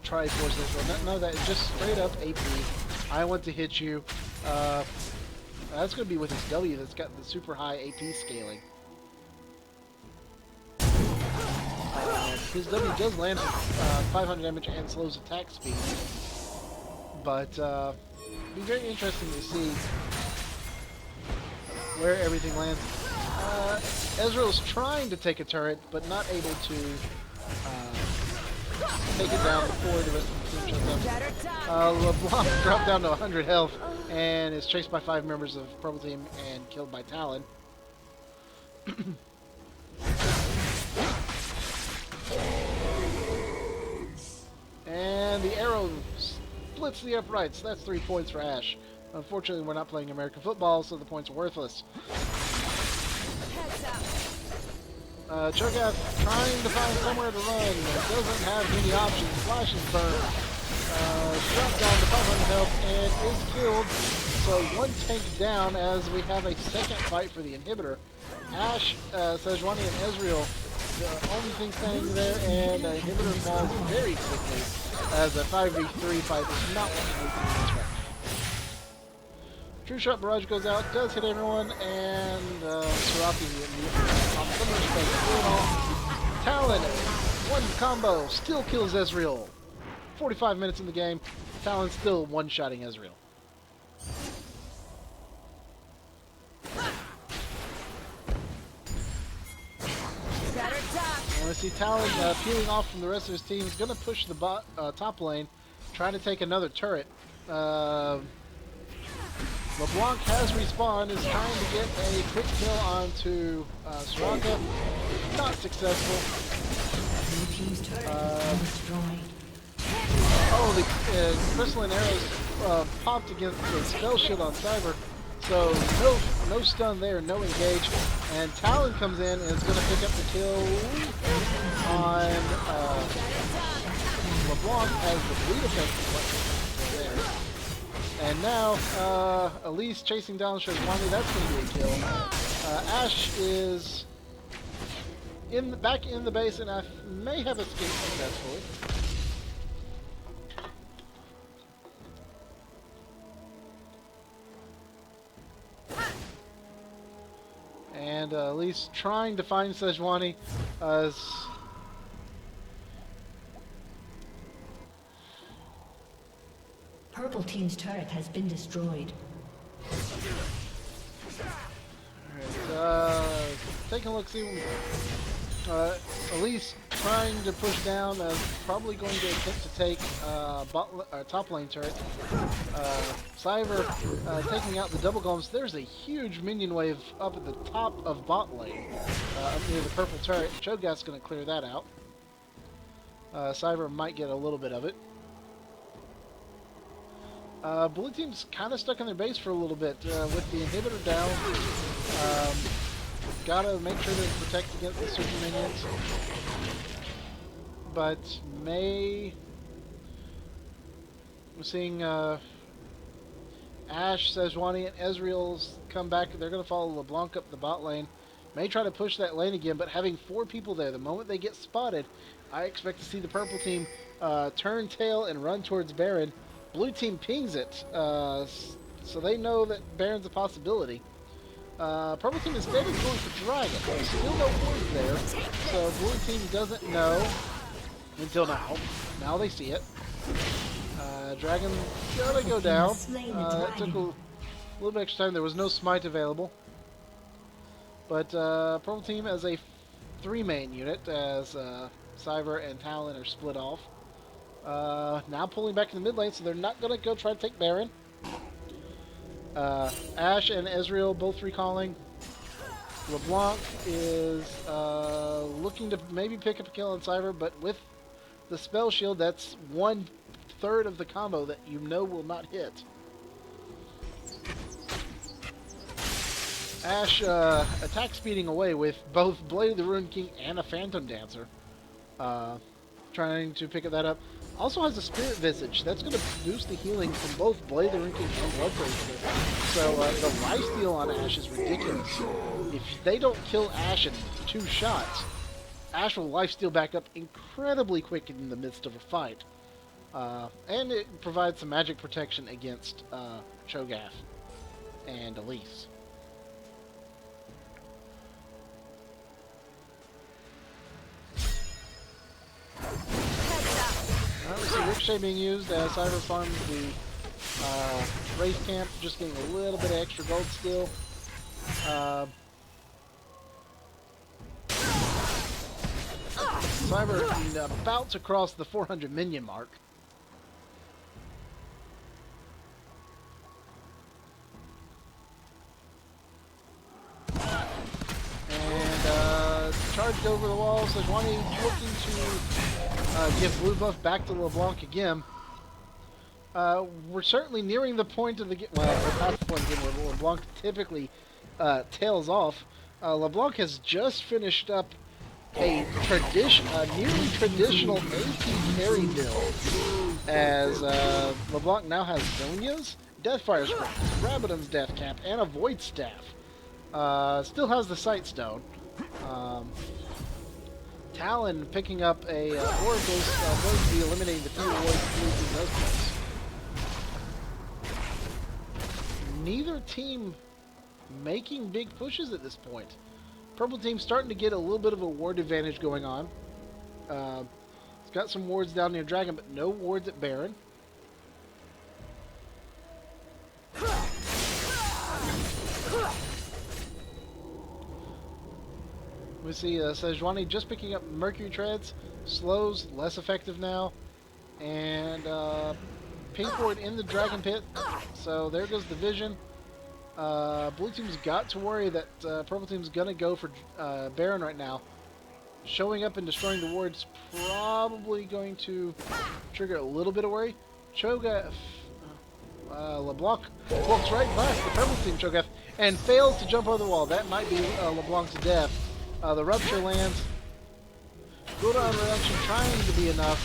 Triforce Ezreal, none of that. It's just straight up AP. I want to hit you. That's going to be with his W that's got the super high AP scaling. His W does land for 500 damage and slows attack speed, but it'll be very interesting to see where everything lands. Ezreal's trying to take a turret, but not able to take it down before the rest of the team shows up. LeBlanc dropped down to 100 health and is chased by 5 members of Purple Team and killed by Talon. And the arrow splits the uprights. That's 3 points for Ashe. Unfortunately, we're not playing American football, so the points are worthless. Cho'Gath trying to find somewhere to run. Doesn't have many options. Flash is burned. Shot down to 500 health and is killed. So one tank down as we have a second fight for the inhibitor. Ash, Sejuani, and Ezreal, the only thing standing there, and the inhibitor falls very quickly as a 5v3 fight is not what we need in this match. True Shot Barrage goes out, does hit everyone, and Siraki on summoner space. Talon, one combo, still kills Ezreal. 45 minutes in the game, Talon still one-shotting Ezreal. And we see Talon peeling off from the rest of his team. He's going to push the top lane, trying to take another turret. LeBlanc has respawned, is trying to get a quick kill onto Soraka. Not successful. Oh, the crystalline arrows popped against the spell shield on Cyber. So no stun there, no engage. And Talon comes in and is going to pick up the kill on LeBlanc as the bleed effect is there. And now, Elise chasing down Sejuani, that's going to be a kill. Ashe is back in the base, and I may have escaped successfully. And Elise trying to find Sejuani as... Purple team's turret has been destroyed. Alright, taking a look, see Elise trying to push down, probably going to attempt to take top lane turret. Cyber taking out the double golems. There's a huge minion wave up at the top of bot lane, up near the purple turret. Cho'Gath's going to clear that out. Cyber might get a little bit of it. Blue team's kind of stuck in their base for a little bit with the inhibitor down. Gotta make sure they protect against the super minions. But we're seeing Ashe, Sejuani, and Ezreal's come back. They're going to follow LeBlanc up the bot lane. May try to push that lane again, but having 4 people there, the moment they get spotted, I expect to see the purple team turn tail and run towards Baron. Blue team pings it, so they know that Baron's a possibility. Purple team instead is going for Dragon. There's still no ward there, so blue team doesn't know until now. Now they see it. Dragon gotta go down. That took a little bit extra time. There was no smite available. But purple team as a 3-main unit, as Cyber and Talon are split off. Now pulling back in the mid lane, so they're not going to go try to take Baron. Ashe and Ezreal both recalling. LeBlanc is looking to maybe pick up a kill on Cyber, but with the spell shield, that's 1/3 of the combo that you know will not hit. Ashe attack speeding away with both Blade of the Ruined King and a Phantom Dancer. Trying to pick that up. Also has a Spirit Visage. That's going to boost the healing from both Blade of the Ruined King and Bloodbracer. So the lifesteal on Ashe is ridiculous. If they don't kill Ashe in 2 shots, Ashe will lifesteal back up incredibly quick in the midst of a fight. And it provides some magic protection against Cho'Gath and Elise. We see Ricochet being used as Cyber farms the Wraith Camp, just getting a little bit of extra gold still. Cyber about to cross the 400 minion mark. And charged over the wall, Sejuani looking to give blue buff back to LeBlanc again. We're certainly nearing the point of the game. Well, we're past the point of the game where LeBlanc typically tails off. LeBlanc has just finished up nearly traditional AP carry build, as LeBlanc now has Zonia's, Deathfire Springs, Rabadon's Death Camp, and a Void Staff. Still has the Sight Stone. Talon picking up a Oracle's going to be eliminating the few wards in those places. Neither team making big pushes at this point. Purple team starting to get a little bit of a ward advantage going on. It's got some wards down near Dragon, but no wards at Baron. We see Sejuani just picking up Mercury Treads. Slows, less effective now. And Pink Ward in the Dragon Pit. So there goes the vision. Blue team's got to worry that Purple team's going to go for Baron right now. Showing up and destroying the wards probably going to trigger a little bit of worry. Cho'Gath, LeBlanc walks right past the Purple team Cho'Gath and fails to jump over the wall. That might be LeBlanc's death. The Rupture lands. Cooldown reduction trying to be enough.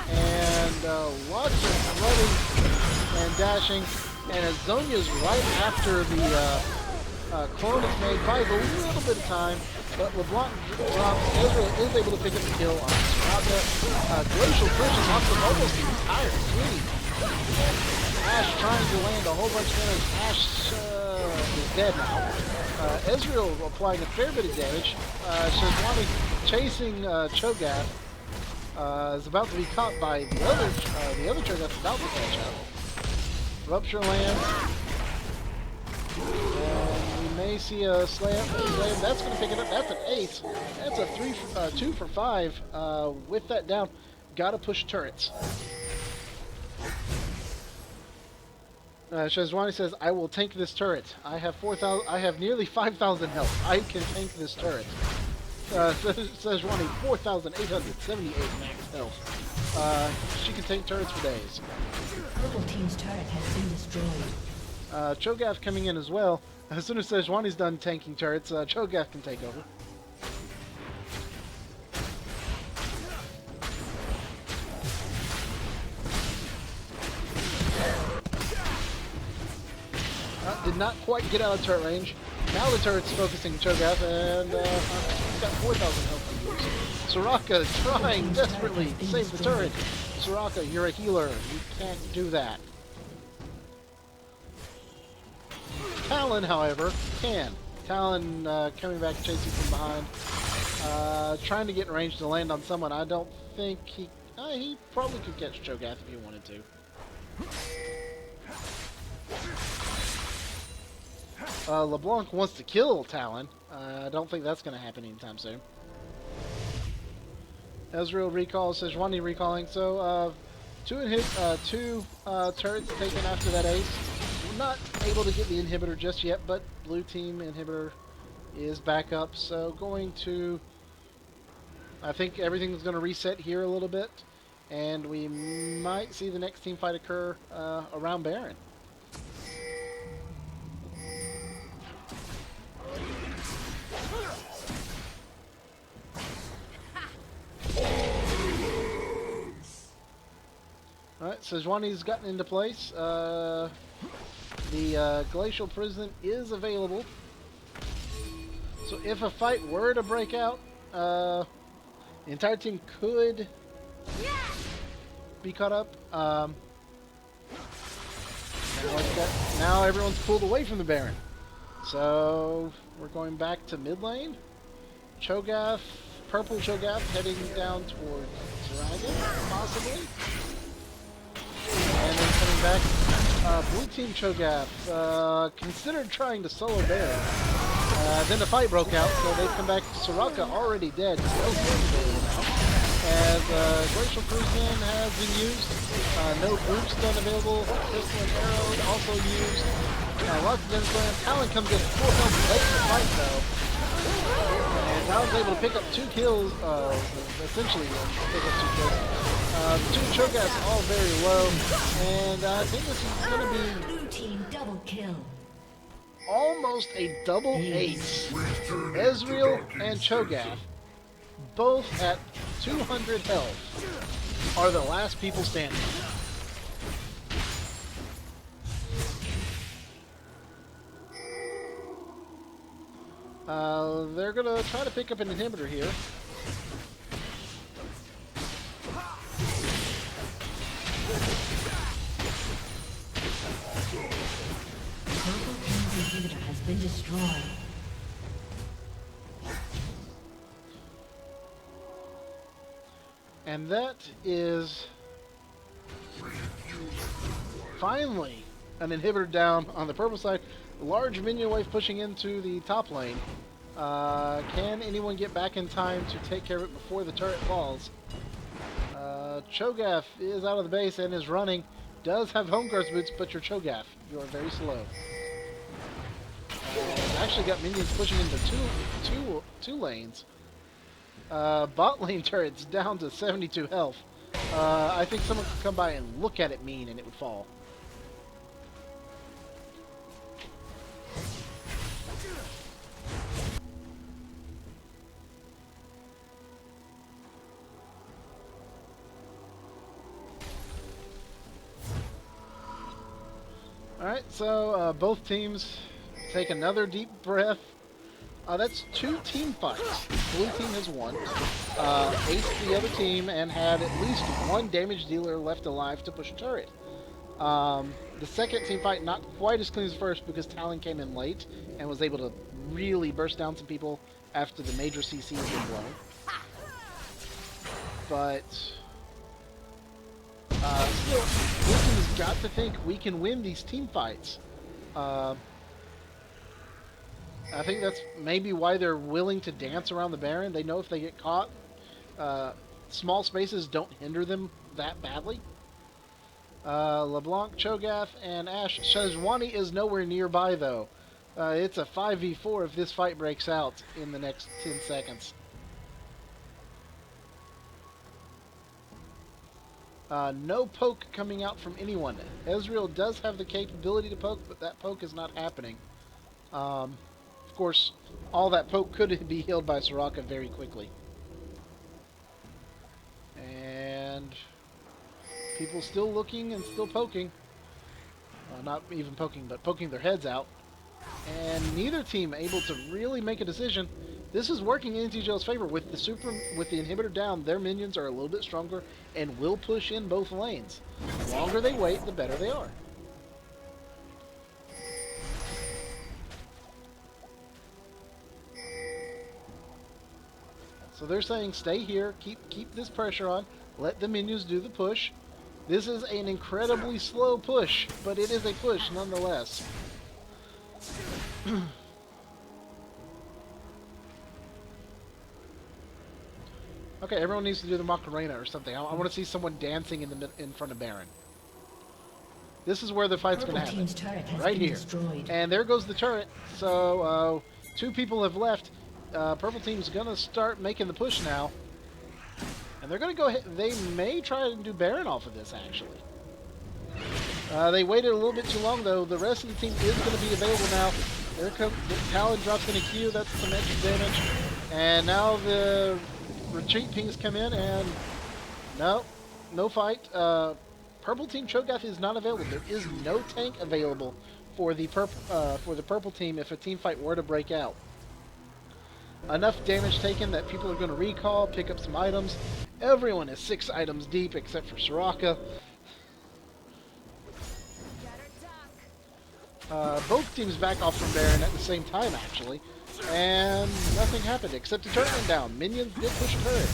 And lots of running and dashing. And as Zonia's right after the clone is made, buys a little bit of time. But LeBlanc drops. Ezreal is able to pick up the kill on Soraka. Glacial Prison knocks him almost the entire team. Ash trying to land a whole bunch of damage. Ash is dead now. Ezreal applying a fair bit of damage. Sejuani chasing Cho'Gath. Is about to be caught by the other Cho'Gath about to catch up. Rupture lands. And we may see a slam. That's going to pick it up. That's an ace. That's a 2 for 5. With that down, gotta push turrets. Sejuani says, "I will tank this turret. I have 4,000. I have nearly 5,000 health. I can tank this turret." Sejuani 4,878 max health. She can tank turrets for days. Purple team's turret has been destroyed. Cho'Gath coming in as well. As soon as Sejuani's done tanking turrets, Cho'Gath can take over. Did not quite get out of turret range. Now the turret's focusing Cho'Gath, and he's got 4,000 health to use. Soraka trying desperately to save the turret. Soraka, you're a healer. You can't do that. Talon, however, can. Talon coming back, chasing from behind. Trying to get in range to land on someone. I don't think he probably could catch Cho'Gath if he wanted to. LeBlanc wants to kill Talon. I don't think that's going to happen anytime soon. Ezreal recalls, Sejuani recalling. So, two turrets taken after that ace. We're not able to get the inhibitor just yet, but blue team inhibitor is back up. So, going to... I think everything's going to reset here a little bit. And we might see the next team fight occur around Baron. Alright, Sejuani's gotten into place. The Glacial Prison is available. So if a fight were to break out, the entire team could be caught up. Now everyone's pulled away from the Baron. So we're going back to mid lane. Cho'Gath, purple Cho'Gath heading down toward Dragon, possibly. And then coming back, blue team Cho'Gath considered trying to solo Baron. Then the fight broke out, so they've come back. Soraka already dead. As Glacial Prison has been used. No group stun available. Crystal and Arrow also used. Lots of damage going on. Talon comes in full health late in the fight though. And Talon's able to pick up 2 kills. Essentially pick up 2 kills. The 2 Cho'Gaths all very low. And I think this is going to be... Blue team double kill. almost a double ace. Returning to Ezreal docking and station. Cho'Gath, both at 200 health, are the last people standing. They're gonna try to pick up an inhibitor here. Purple Team's inhibitor has been destroyed. And that is finally an inhibitor down on the purple side. Large minion wave pushing into the top lane. Can anyone get back in time to take care of it before the turret falls? Cho'Gath is out of the base and is running. Does have home guards boots, but you're Cho'Gath. You are very slow. Actually got minions pushing into two lanes. Bot lane turret's down to 72 health. I think someone could come by and look at it mean and it would fall. Alright, so both teams take another deep breath. That's 2 team fights. Blue team has won. Aced the other team and had at least 1 damage dealer left alive to push a turret. The second team fight not quite as clean as the first because Talon came in late and was able to really burst down some people after the major CC had been blown. But still, Blue team has got to think we can win these team fights. I think that's maybe why they're willing to dance around the Baron. They know if they get caught, small spaces don't hinder them that badly. LeBlanc, Cho'Gath, and Ashe. Sejuani is nowhere nearby, though. It's a 5v4 if this fight breaks out in the next 10 seconds. No poke coming out from anyone. Ezreal does have the capability to poke, but that poke is not happening. Of course, all that poke could be healed by Soraka very quickly. And people still looking and still poking. Not even poking, but poking their heads out. And neither team able to really make a decision. This is working in NTGL's favor. With the inhibitor down, their minions are a little bit stronger and will push in both lanes. The longer they wait, the better they are. So they're saying stay here, keep this pressure on, let the minions do the push. This is an incredibly slow push, but it is a push nonetheless. Okay, everyone needs to do the Macarena or something. I want to see someone dancing in front of Baron. This is where the fight's going to happen. Team's turret has Right been here. destroyed. And there goes the turret. So, 2 people have left. Purple team's going to start making the push now. And they're going to go ahead. They may try and do Baron off of this, actually. They waited a little bit too long, though. The rest of the team is going to be available now. There comes the Talon drops in a Q. That's some extra damage. And now the retreat pings come in, and no fight. Purple team Cho'Gath is not available. There is no tank available for the purple team if a team fight were to break out. Enough damage taken that people are going to recall, pick up some items. Everyone is 6 items deep except for Soraka. Both teams back off from Baron at the same time, actually. And nothing happened except a turret went down. Minions did push a turret.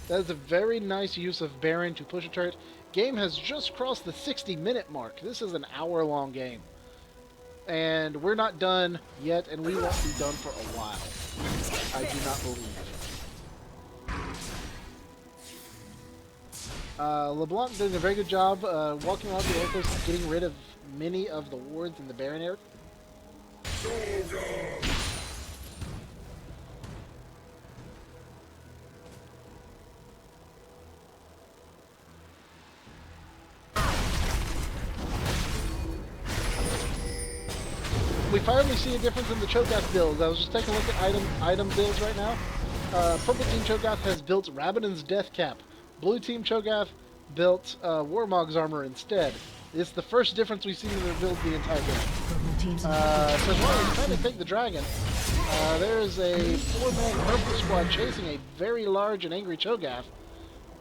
That is a very nice use of Baron to push a turret. Game has just crossed the 60-minute mark. This is an hour-long game. And we're not done yet, and we won't be done for a while. I do not believe. LeBlanc doing a very good job walking around the Orcos, getting rid of many of the wards in the Baron area. we finally see a difference in the Cho'Gath builds. I was just taking a look at item builds right now. Purple Team Cho'Gath has built Rabadon's Death Cap. Blue Team Cho'Gath built Warmog's armor instead. It's the first difference we've seen in their build the entire game. Sejuani's trying to take the dragon. There's a 4-man purple squad chasing a very large and angry Cho'Gath.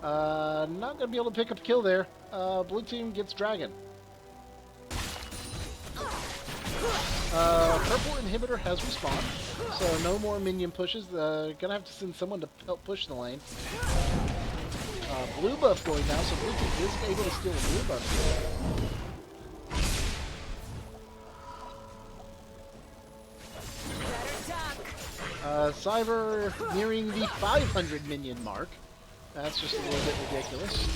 Not going to be able to pick up a kill there. Blue team gets dragon. Purple inhibitor has respawned, so no more minion pushes. Gonna have to send someone to help push the lane. Blue buff going down, so blue team is able to steal a blue buff. Cyber nearing the 500 minion mark. That's just a little bit ridiculous.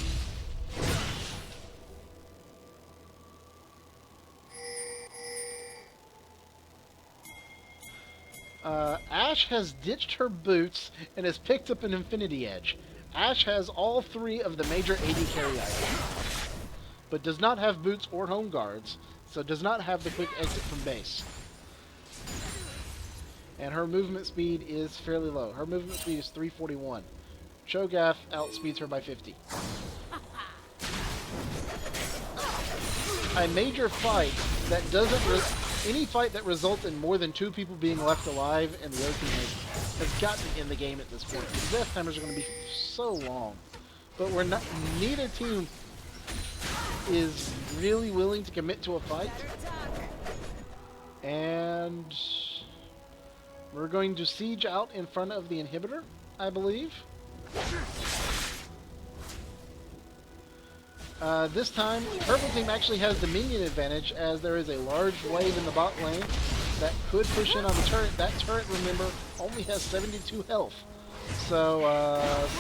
Ashe has ditched her boots and has picked up an Infinity Edge. Ashe has all 3 of the major AD carry items, but does not have boots or home guards, so does not have the quick exit from base. And her movement speed is fairly low. Her movement speed is 341. Cho'Gath outspeeds her by 50. A major fight that doesn't... Any fight that results in more than 2 people being left alive and the other team has gotten in the game at this point. The death timers are going to be so long. But we're not... Neither team is really willing to commit to a fight. And... we're going to siege out in front of the inhibitor, I believe. This time, purple team actually has the minion advantage, as there is a large wave in the bot lane that could push in on the turret. That turret, remember, only has 72 health. So,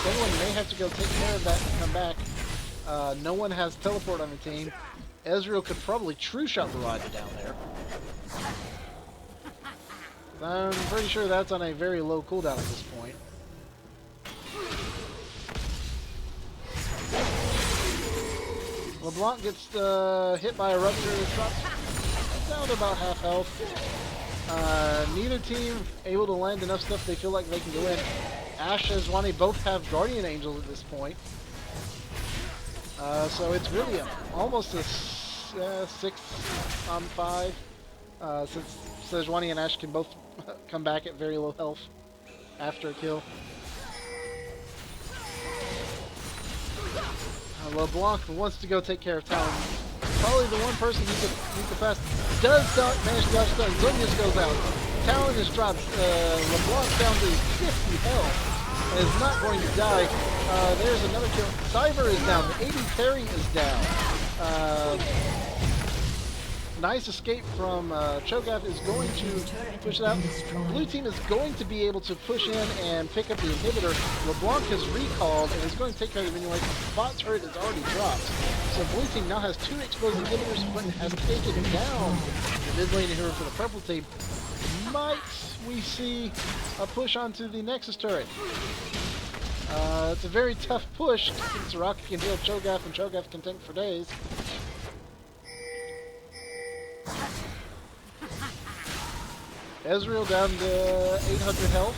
someone may have to go take care of that and come back. No one has teleport on the team. Ezreal could probably true shot Barrage down there. I'm pretty sure that's on a very low cooldown at this point. LeBlanc gets hit by a rupture. Drops down to about half health. Neither team able to land enough stuff they feel like they can go in. Ashe and Sejuani both have Guardian Angels at this point. So it's really almost a 6-on-5. Since Sejuani and Ashe can both come back at very low health after a kill. LeBlanc wants to go take care of Talon. Probably the one person he could pass. Does manage to dodge stun. Zonius goes out. Talon is dropped. LeBlanc down to 50 health and is not going to die. There's another kill. Cyber is down. The AD carry is down. Nice escape from Cho'Gath is going to push it out. Blue team is going to be able to push in and pick up the inhibitor. LeBlanc has recalled and is going to take care of the minion wave. Bot turret is already dropped. So blue team now has 2 exposed inhibitors, but has taken down the mid lane inhibitor for the purple team. Might we see a push onto the Nexus turret? It's a very tough push since Rocket can heal Cho'Gath and Cho'Gath can tank for days. Ezreal down to 800 health.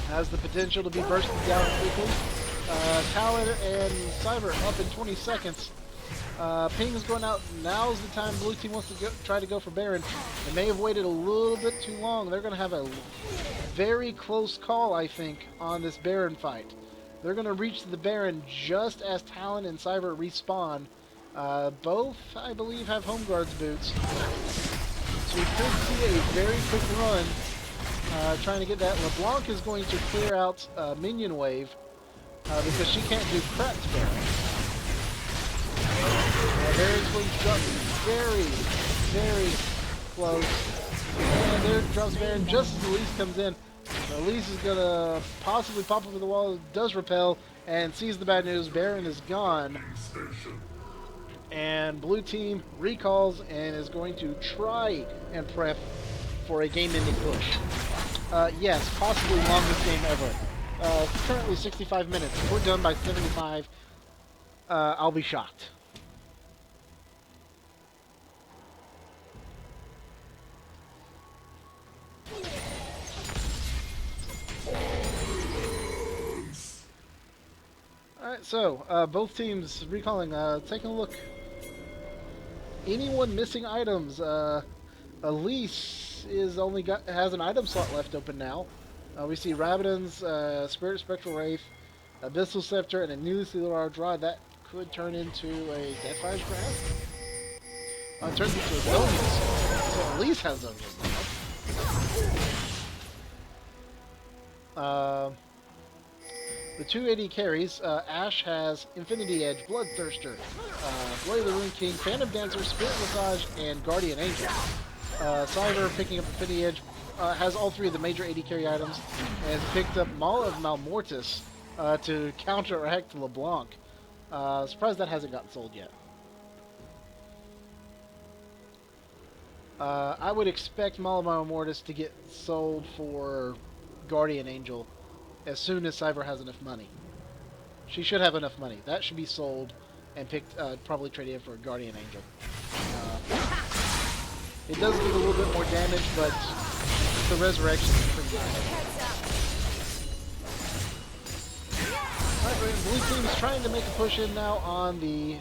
Has the potential to be bursted down quickly. Talon and Cyber up in 20 seconds. Ping's going out. Now's the time blue team wants to try to go for Baron. They may have waited a little bit too long. They're going to have a very close call, I think, on this Baron fight. They're going to reach the Baron just as Talon and Cyber respawn. Both, I believe, have Home Guards boots. So we could see a very quick run trying to get that. LeBlanc is going to clear out Minion Wave because she can't do crap to Baron. Baron's going to drop very, very close. And there drops Baron just as Elise comes in. Elise is going to possibly pop over the wall, does repel, and sees the bad news. Baron is gone. And blue team recalls and is going to try and prep for a game-ending push. Yes, possibly longest game ever. Currently 65 minutes. If we're done by 75, I'll be shocked. Alright, so, both teams recalling, taking a look. Anyone missing items? Elise has an item slot left open now. We see Rabadon's Spirit Spectral Wraith, Abyssal Scepter, and a new Sealar Rod. That could turn into a Deathfire's Grasp. It turns into a Zonius. So Elise has Zonius now. The 280 carries, Ash has Infinity Edge, Bloodthirster, Blade of the Rune King, Phantom Dancer, Spirit Massage, and Guardian Angel. Cyber picking up Infinity Edge, has all three of the major 80 carry items, and picked up Maul of Malmortis to counteract LeBlanc. Surprised that hasn't gotten sold yet. I would expect Maul of Malmortis to get sold for Guardian Angel as soon as Cyber has enough money. She should have enough money. That should be sold and picked, probably traded in for a Guardian Angel. It does do a little bit more damage, but the resurrection is pretty nice. Alright, blue team is trying to make a push in now on the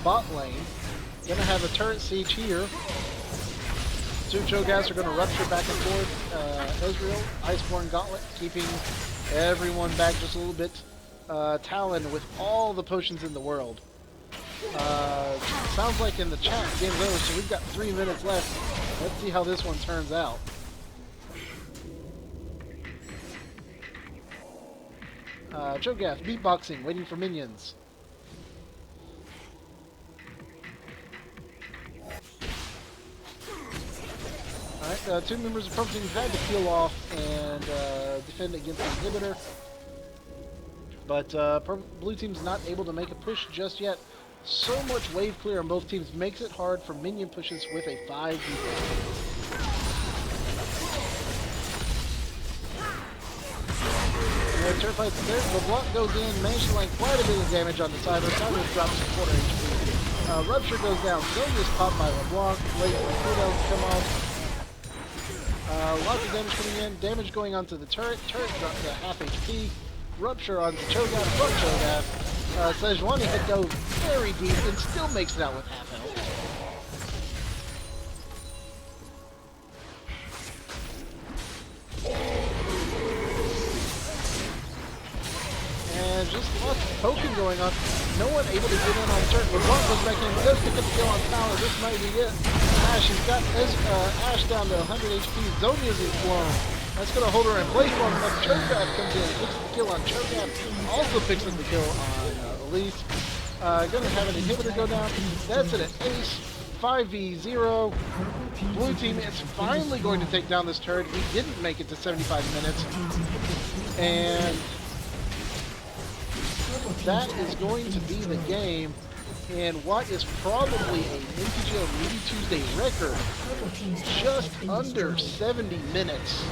bot lane. Gonna have a turret siege here. Two Cho'Gaths are gonna rupture back and forth. Ezreal, Iceborne Gauntlet, keeping everyone back just a little bit. Talon with all the potions in the world. Sounds like in the chat, game's over, so we've got 3 minutes left. Let's see how this one turns out. Cho'Gath, beatboxing, waiting for minions. Alright, two members of purple team had to peel off and defend against the inhibitor. But blue team's not able to make a push just yet. So much wave clear on both teams makes it hard for minion pushes with a 5 turret fights there. LeBlanc goes in, managed to land quite a bit of damage on the side. Cyber drops a quarter HP. Rupture goes down. Zonius popped by LeBlanc. Late Kudo come off. Lots of damage coming in. Damage going onto the turret. Turret drops to half HP. Rupture onto Cho'Gath from Cho'Gath. Sejuani had go very deep and still makes it out with half health. And just lots of poking going on. No one able to get in on the turret. LeBlanc goes back in, does pick up the kill on Fowler. This might be it. Ash has got Ash down to 100 HP. Zonius is blown. That's going to hold her in place long enough. Cho'Gath comes in, picks the kill on Cho'Gath. Also picks up the kill on Elise. Going to have an inhibitor go down. That's it, an ace. 5v0. Blue team is finally going to take down this turret. We didn't make it to 75 minutes. And that is going to be the game in what is probably a NTGL Meaty Tuesday record. Just under 70 minutes.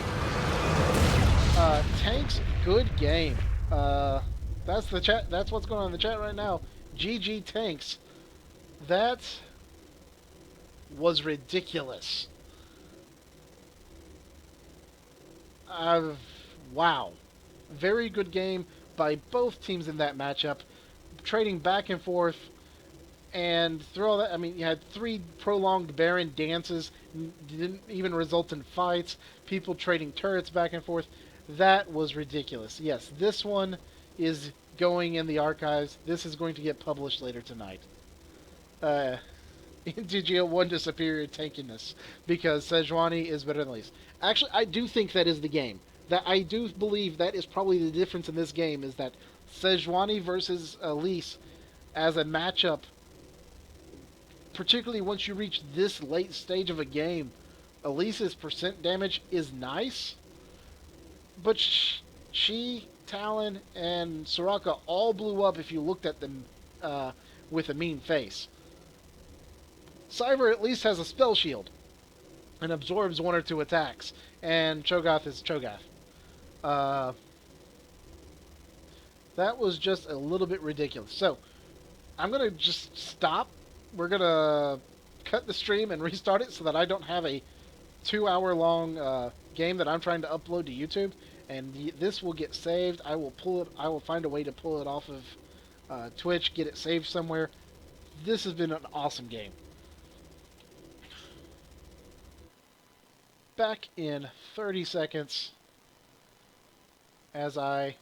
Tanks, good game. That's the chat. That's what's going on in the chat right now. GG Tanks. That was ridiculous. Wow. Very good game by both teams in that matchup. Trading back and forth. And through all that, I mean, you had 3 prolonged Baron dances. Didn't even result in fights. People trading turrets back and forth. That was ridiculous. Yes, this one is going in the archives. This is going to get published later tonight. NTGL 1 to superior tankiness because Sejuani is better than Elise. Actually, I do think that is the game. That I do believe that is probably the difference in this game is that Sejuani versus Elise as a matchup, particularly once you reach this late stage of a game, Elise's percent damage is nice, but she, Talon, and Soraka all blew up if you looked at them with a mean face. Cyber at least has a spell shield and absorbs 1 or 2 attacks, and Cho'Gath is Cho'Gath. That was just a little bit ridiculous. So, I'm going to just stop. We're going to cut the stream and restart it so that I don't have a 2-hour long game that I'm trying to upload to YouTube, and this will get saved. I will pull it. I will find a way to pull it off of Twitch, get it saved somewhere. This has been an awesome game. Back in 30 seconds as I